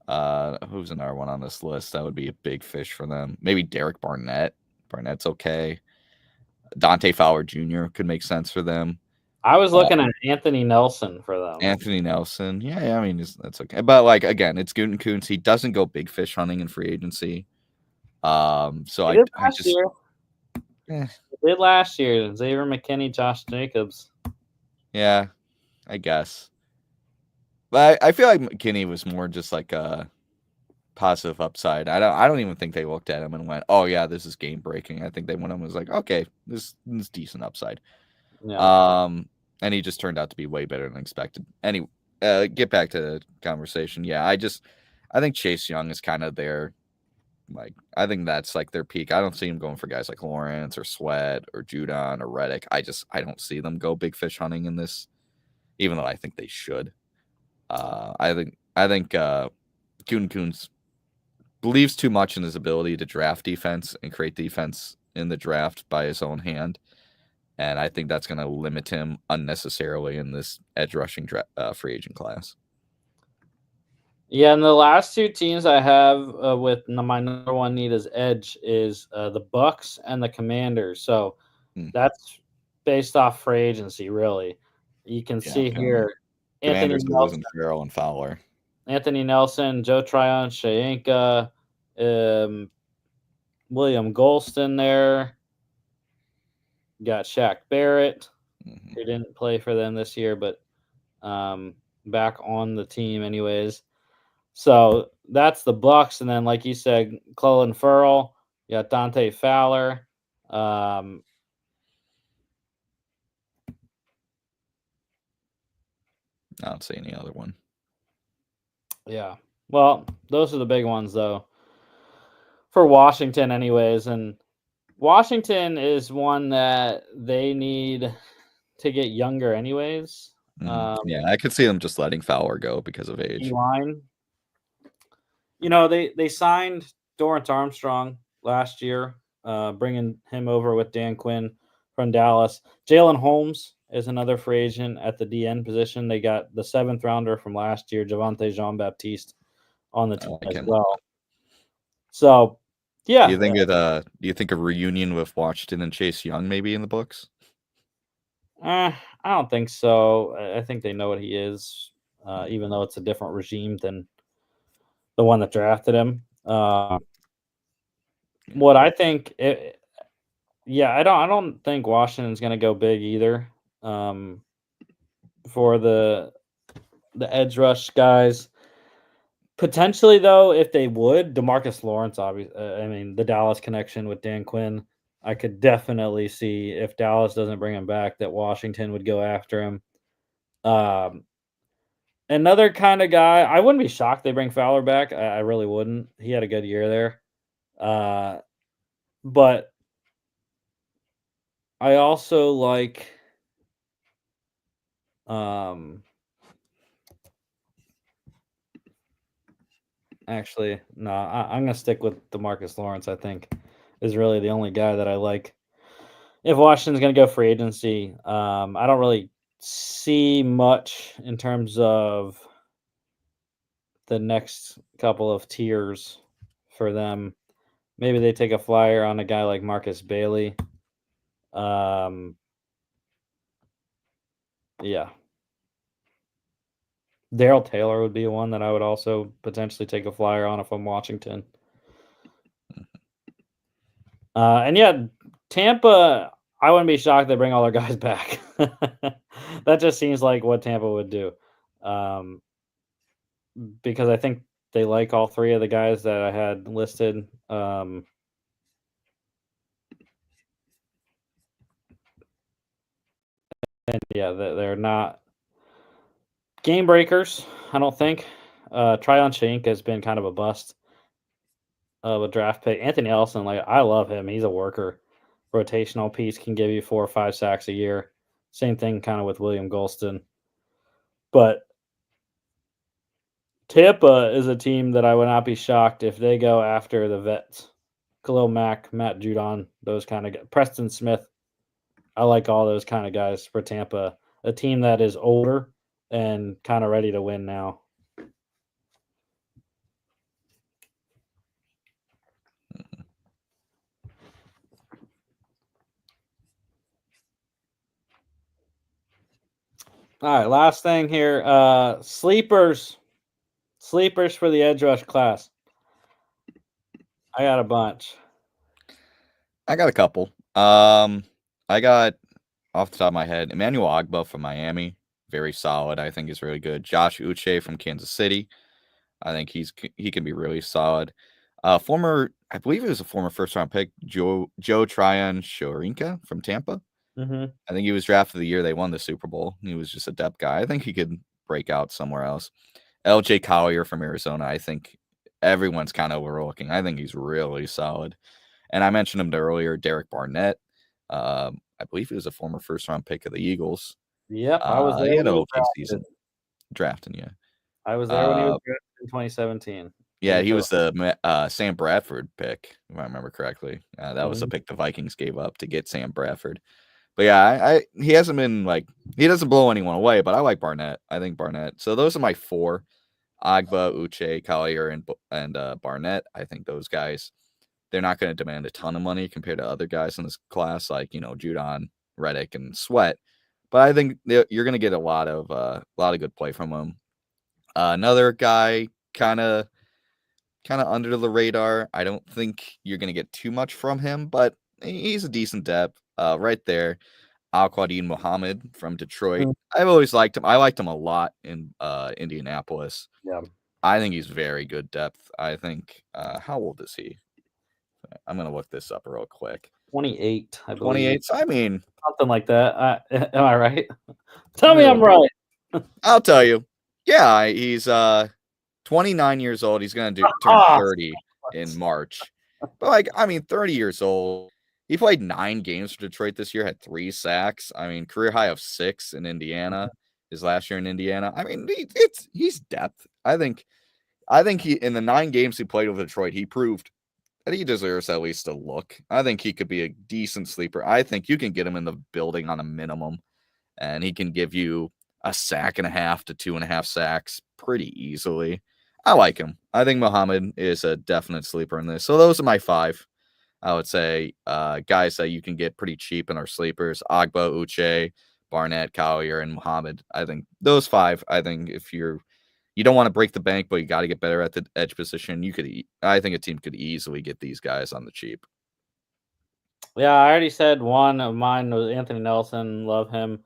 another one on this list? That would be a big fish for them. Maybe Derek Barnett. Barnett's okay. Dante Fowler Jr. could make sense for them. I was looking at Anthony Nelson for them. Anthony Nelson. Yeah, I mean, that's okay. But, like, again, it's Gutekunst. He doesn't go big fish hunting in free agency. So I just... Year. He did last year. Xavier McKinney, Josh Jacobs. Yeah, I guess. But I feel like McKinney was more just like a positive upside. I don't even think they looked at him and went, "Oh yeah, this is game breaking." I think they went and was like, "Okay, this is decent upside." Yeah. And he just turned out to be way better than expected. Anyway, get back to the conversation. Yeah, I think Chase Young is kind of their Like, I think that's like their peak. I don't see them going for guys like Lawrence or Sweat or Judon or Reddick. I don't see them go big fish hunting in this, even though I think they should. I think Kuhn believes too much in his ability to draft defense and create defense in the draft by his own hand. And I think that's going to limit him unnecessarily in this edge rushing free agent class. Yeah, and the last two teams I have with my number one need as edge is the Bucks and the Commanders. So that's based off free agency, really. You can see here Anthony Commanders Nelson, losing Farrell and Fowler. Joe Tryon, Shayenka, William Golston there. Got Shaq Barrett, who didn't play for them this year, but back on the team anyways. So that's the Bucks, and then like you said, Clelin Ferrell, you got Dante Fowler. I don't see any other one. Yeah. Well, those are the big ones though. For Washington anyways, and Washington is one that they need to get younger anyways. Yeah, I could see them just letting Fowler go because of age. Line. They signed Dorrance Armstrong last year, bringing him over with Dan Quinn from Dallas. Jalen Holmes is another free agent at the DN position. They got the 7th rounder from last year, Javonte Jean-Baptiste, on the team as well. So, yeah. Do you think a reunion with Washington and Chase Young maybe in the books? I don't think so. I think they know what he is, even though it's a different regime than the one that drafted him. What I think, I don't think Washington's going to go big either. For the edge rush guys, potentially though, if they would, DeMarcus Lawrence, obviously, the Dallas connection with Dan Quinn, I could definitely see if Dallas doesn't bring him back that Washington would go after him. Another kind of guy, I wouldn't be shocked they bring Fowler back. I really wouldn't. He had a good year there. But I also like actually, no, I'm going to stick with DeMarcus Lawrence, I think, is really the only guy that I like. If Washington's going to go free agency, I don't really see much in terms of the next couple of tiers for them. Maybe they take a flyer on a guy like Marcus Bailey. Yeah. Daryl Taylor would be one that I would also potentially take a flyer on if I'm Washington. And yeah, Tampa, I wouldn't be shocked they bring all their guys back. That just seems like what Tampa would do. Because I think they like all three of the guys that I had listed. And yeah, they're not game breakers, I don't think. Tryon Shayenka has been kind of a bust of a draft pick. Anthony Ellison, I love him. He's a worker. Rotational piece, can give you 4 or 5 sacks a year. Same thing kind of with William Golston. But Tampa is a team that I would not be shocked if they go after the vets. Khalil Mack, Matt Judon, those kind of guys. Preston Smith. I like all those kind of guys for Tampa. A team that is older and kind of ready to win now. All right, last thing here. Sleepers for the edge rush class. I got a bunch. I got a couple. I got off the top of my head Emmanuel Ogbah from Miami, very solid. I think he's really good. Josh Uche from Kansas City. I think he can be really solid. I believe he was a former first round pick, Joe Tryon Shorinka from Tampa. Mm-hmm. I think he was drafted the year they won the Super Bowl. He was just a depth guy. I think he could break out somewhere else. LJ Collier from Arizona. I think everyone's kind of overlooking. I think he's really solid. And I mentioned him earlier, Derek Barnett. I believe he was a former first-round pick of the Eagles. Yep, I was He there had when an he was okay drafted. season drafting you. I was there when he was Uh, drafted in 2017. yeah, he was the Sam Bradford pick, if I remember correctly. That was the Mhm. pick the Vikings gave up to get Sam Bradford. But yeah, he hasn't been like he doesn't blow anyone away. But I like Barnett. I think Barnett. So those are my four: Agba, Uche, Collier, and Barnett. I think those guys, they're not going to demand a ton of money compared to other guys in this class, like Judon, Reddick, and Sweat. But I think you're going to get a lot of good play from them. Another guy, kind of under the radar. I don't think you're going to get too much from him, but he's a decent depth. Right there, Al-Quadin Muhammad from Detroit. Mm. I've always liked him. I liked him a lot in Indianapolis. Yeah, I think he's very good depth. I think, how old is he? I'm going to look this up real quick. 28, I believe. 28. So, I mean, Something like that. Am I right? Tell let me me I'm look. right. I'll tell you. Yeah, he's 29 years old. He's going to turn 30 in March. But, like, I mean, 30 years old. He played 9 games for Detroit this year, had 3 sacks. I mean, career high of 6 in Indiana. His last year in Indiana. I mean, he's depth. I think he in the 9 games he played with Detroit, he proved that he deserves at least a look. I think he could be a decent sleeper. I think you can get him in the building on a minimum, and he can give you a sack and a half to 2.5 sacks pretty easily. I like him. I think Muhammad is a definite sleeper in this. So those are my 5. I would say guys that you can get pretty cheap in our sleepers: Agba, Uche, Barnett, Collier, and Muhammad. I think those 5. I think if you don't want to break the bank, but you got to get better at the edge position, I think a team could easily get these guys on the cheap. Yeah, I already said one of mine was Anthony Nelson. Love him.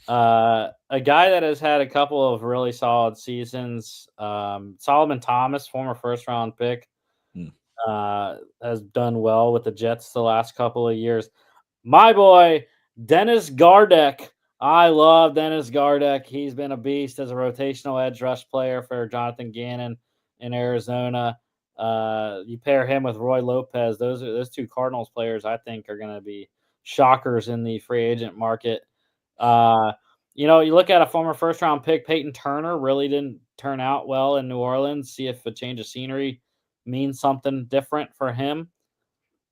A guy that has had a couple of really solid seasons. Solomon Thomas, former first round pick, Hmm. has done well with the Jets the last couple of years. My boy, Dennis Gardeck. I love Dennis Gardeck. He's been a beast as a rotational edge rush player for Jonathan Gannon in Arizona. You pair him with Roy Lopez. Those 2 Cardinals players I think are going to be shockers in the free agent market. You look at a former first round pick, Peyton Turner, really didn't turn out well in New Orleans. See if a change of scenery means something different for him.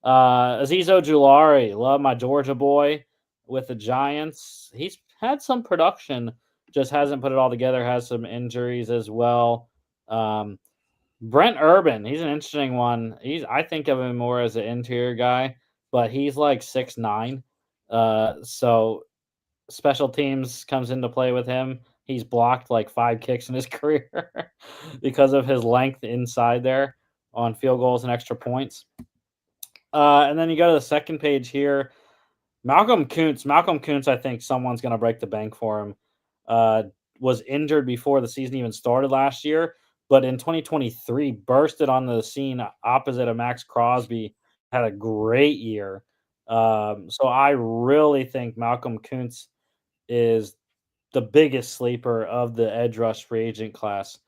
Azeez Ojulari, love my Georgia boy with the Giants. He's had some production, just hasn't put it all together, has some injuries as well. Brent Urban, he's an interesting one. I think of him more as an interior guy, but he's like 6'9". So special teams comes into play with him. He's blocked like 5 kicks in his career because of his length inside there on field goals and extra points. And then you go to the second page here. Malcolm Kuntz. Malcolm Kuntz, I think someone's going to break the bank for him. Was injured before the season even started last year, but in 2023 bursted on the scene opposite of Max Crosby. Had a great year. So I really think Malcolm Kuntz is the biggest sleeper of the edge rush free agent class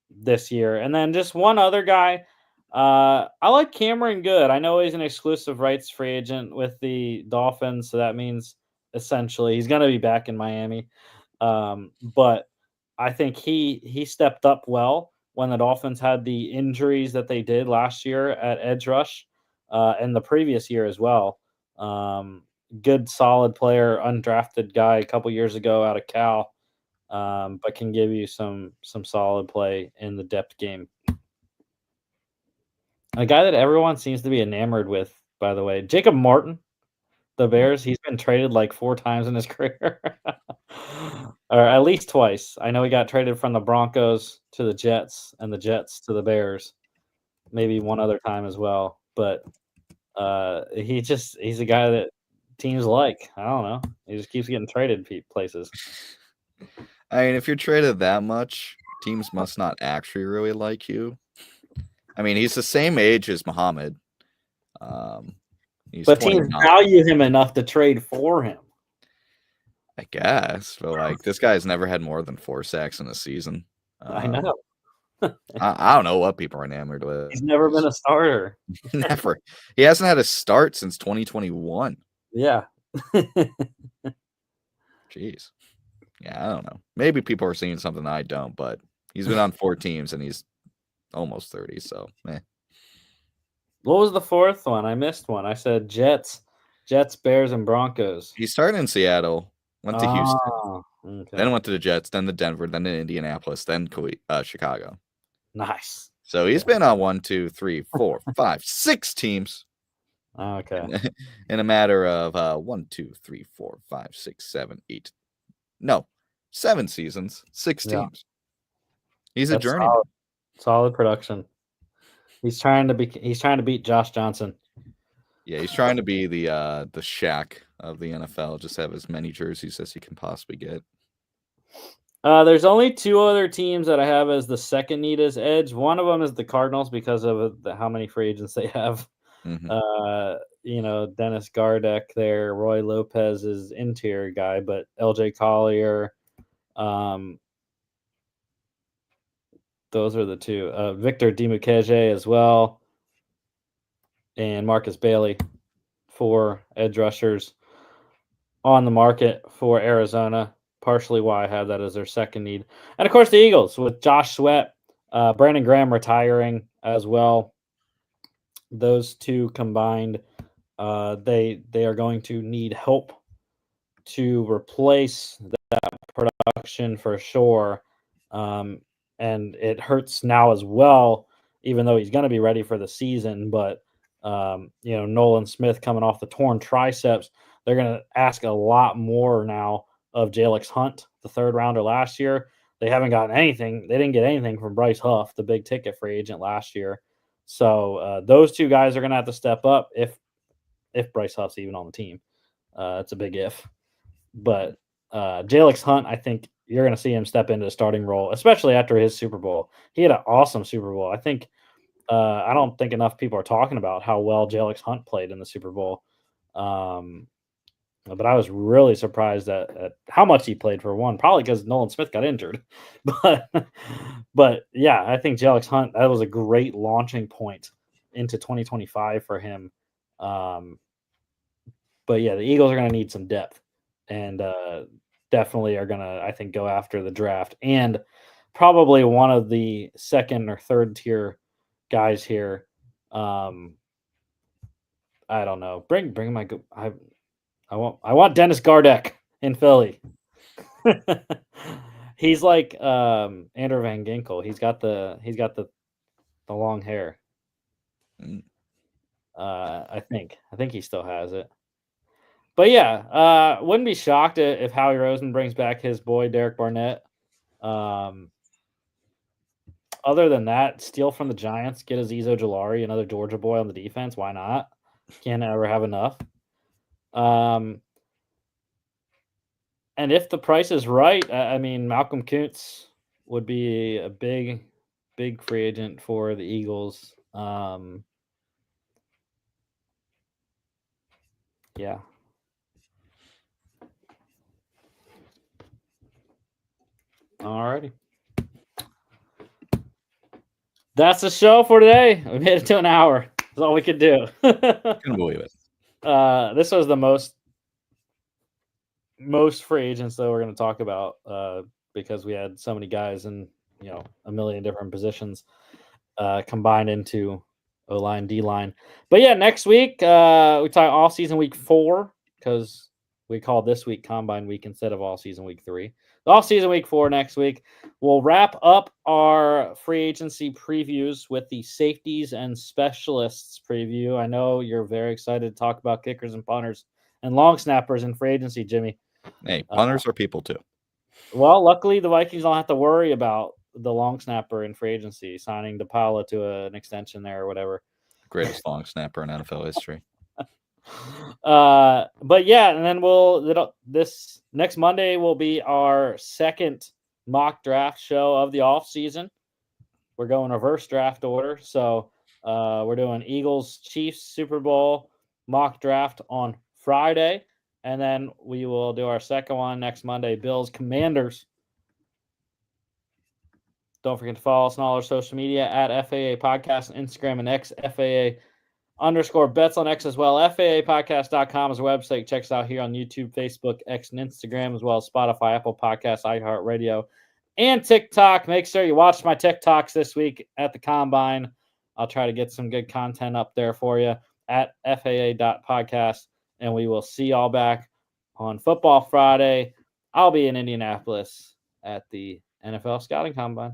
this year. And then just one other guy. I like Cameron Good. I know he's an exclusive rights free agent with the Dolphins, so that means essentially he's going to be back in Miami. But I think he stepped up well when the Dolphins had the injuries that they did last year at edge rush, and the previous year as well. Good, solid player, undrafted guy a couple years ago out of Cal, but can give you some solid play in the depth game. A guy that everyone seems to be enamored with, by the way, Jacob Martin, the Bears. He's been traded like 4 times in his career, or at least twice. I know he got traded from the Broncos to the Jets and the Jets to the Bears, maybe one other time as well. But he's a guy that teams like. I don't know. He just keeps getting traded places. I mean, if you're traded that much, teams must not actually really like you. I mean, he's the same age as Muhammad. He's But teams 29, value him enough to trade for him. I guess. But like, this guy's never had more than 4 sacks in a season. I know. I don't know what people are enamored with. He's never been a starter. Never. He hasn't had a start since 2021. Yeah. Jeez. Yeah, I don't know. Maybe people are seeing something I don't, but he's been on 4 teams and he's almost 30, so What was the fourth one? I missed one. I said Jets, Bears, and Broncos. He started in Seattle, went to Houston, Okay. then went to the Jets, then the Denver, then to Indianapolis, then Chicago. Nice. So he's been on 1, 2, 3, 4, 5, 6 teams. Okay. In a matter of 1, 2, 3, 4, 5, 6, 7, 8. No, 7 seasons, 6 Yeah. teams. He's That's a journeyman. solid production. He's trying to beat Josh Johnson. Yeah, he's trying to be the Shaq of the NFL, just have as many jerseys as he can possibly get. There's only 2 other teams that I have as the second neatest edge. One of them is the Cardinals because of how many free agents they have. Mm-hmm. Dennis Gardeck there, Roy Lopez is interior guy, but LJ Collier, those are the 2. Victor Dimukeje as well, and Marcus Bailey, 4 edge rushers on the market for Arizona. Partially why I have that as their second need. And of course the Eagles with Josh Sweat, Brandon Graham retiring as well. Those 2 combined, they are going to need help to replace that production for sure. And it hurts now as well, even though he's going to be ready for the season. But Nolan Smith coming off the torn triceps, they're going to ask a lot more now of Jalix Hunt, the 3rd rounder last year. They haven't gotten anything. They didn't get anything from Bryce Huff, the big ticket free agent last year. So those 2 guys are going to have to step up if Bryce Huff's even on the team. It's a big if. But Jalix Hunt, I think you're going to see him step into a starting role, especially after his Super Bowl. He had an awesome Super Bowl. I think I don't think enough people are talking about how well Jalix Hunt played in the Super Bowl. But I was really surprised at how much he played for one, probably because Nolan Smith got injured. But yeah, I think Jalix Hunt, that was a great launching point into 2025 for him. But yeah, the Eagles are going to need some depth, and definitely are going to, I think, go after the draft, and probably one of the second or third tier guys here. I don't know. Bring my I want Dennis Gardeck in Philly. He's like Andrew Van Ginkel. He's got the long hair. I think he still has it. But yeah, wouldn't be shocked if Howie Roseman brings back his boy Derek Barnett. Other than that, steal from the Giants, get Azeez Ojulari, another Georgia boy on the defense. Why not? Can't ever have enough. And if the price is right, I mean, Malcolm Kuntz would be a big free agent for the Eagles. Yeah. Alrighty. That's the show for today. We made it to an hour. That's all we could do. Couldn't believe it. This was the most free agents that we're going to talk about because we had so many guys in a million different positions combined into O-line, D-line. But yeah, next week we talk all season week 4 because we call this week Combine Week instead of all season week 3. All season week 4 next week. We'll wrap up our free agency previews with the safeties and specialists preview. I know you're very excited to talk about kickers and punters and long snappers in free agency, Jimmy. Hey, punters are people too. Well, luckily the Vikings don't have to worry about the long snapper in free agency signing DePaula to an extension there or whatever. Greatest long snapper in NFL history. But yeah, and then this next Monday will be our second mock draft show of the off season. We're going reverse draft order, so we're doing Eagles Chiefs Super Bowl mock draft on Friday, and then we will do our second one next Monday, Bills Commanders Don't forget to follow us on all our social media at FAA Podcast, Instagram and X, FAA_bets on X as well. FAApodcast.com is a website. Check us out here on YouTube, Facebook, X, and Instagram, as well as Spotify, Apple Podcasts, iHeartRadio, and TikTok. Make sure you watch my TikToks this week at the Combine. I'll try to get some good content up there for you at FAA.podcast. And we will see y'all back on Football Friday. I'll be in Indianapolis at the NFL Scouting Combine.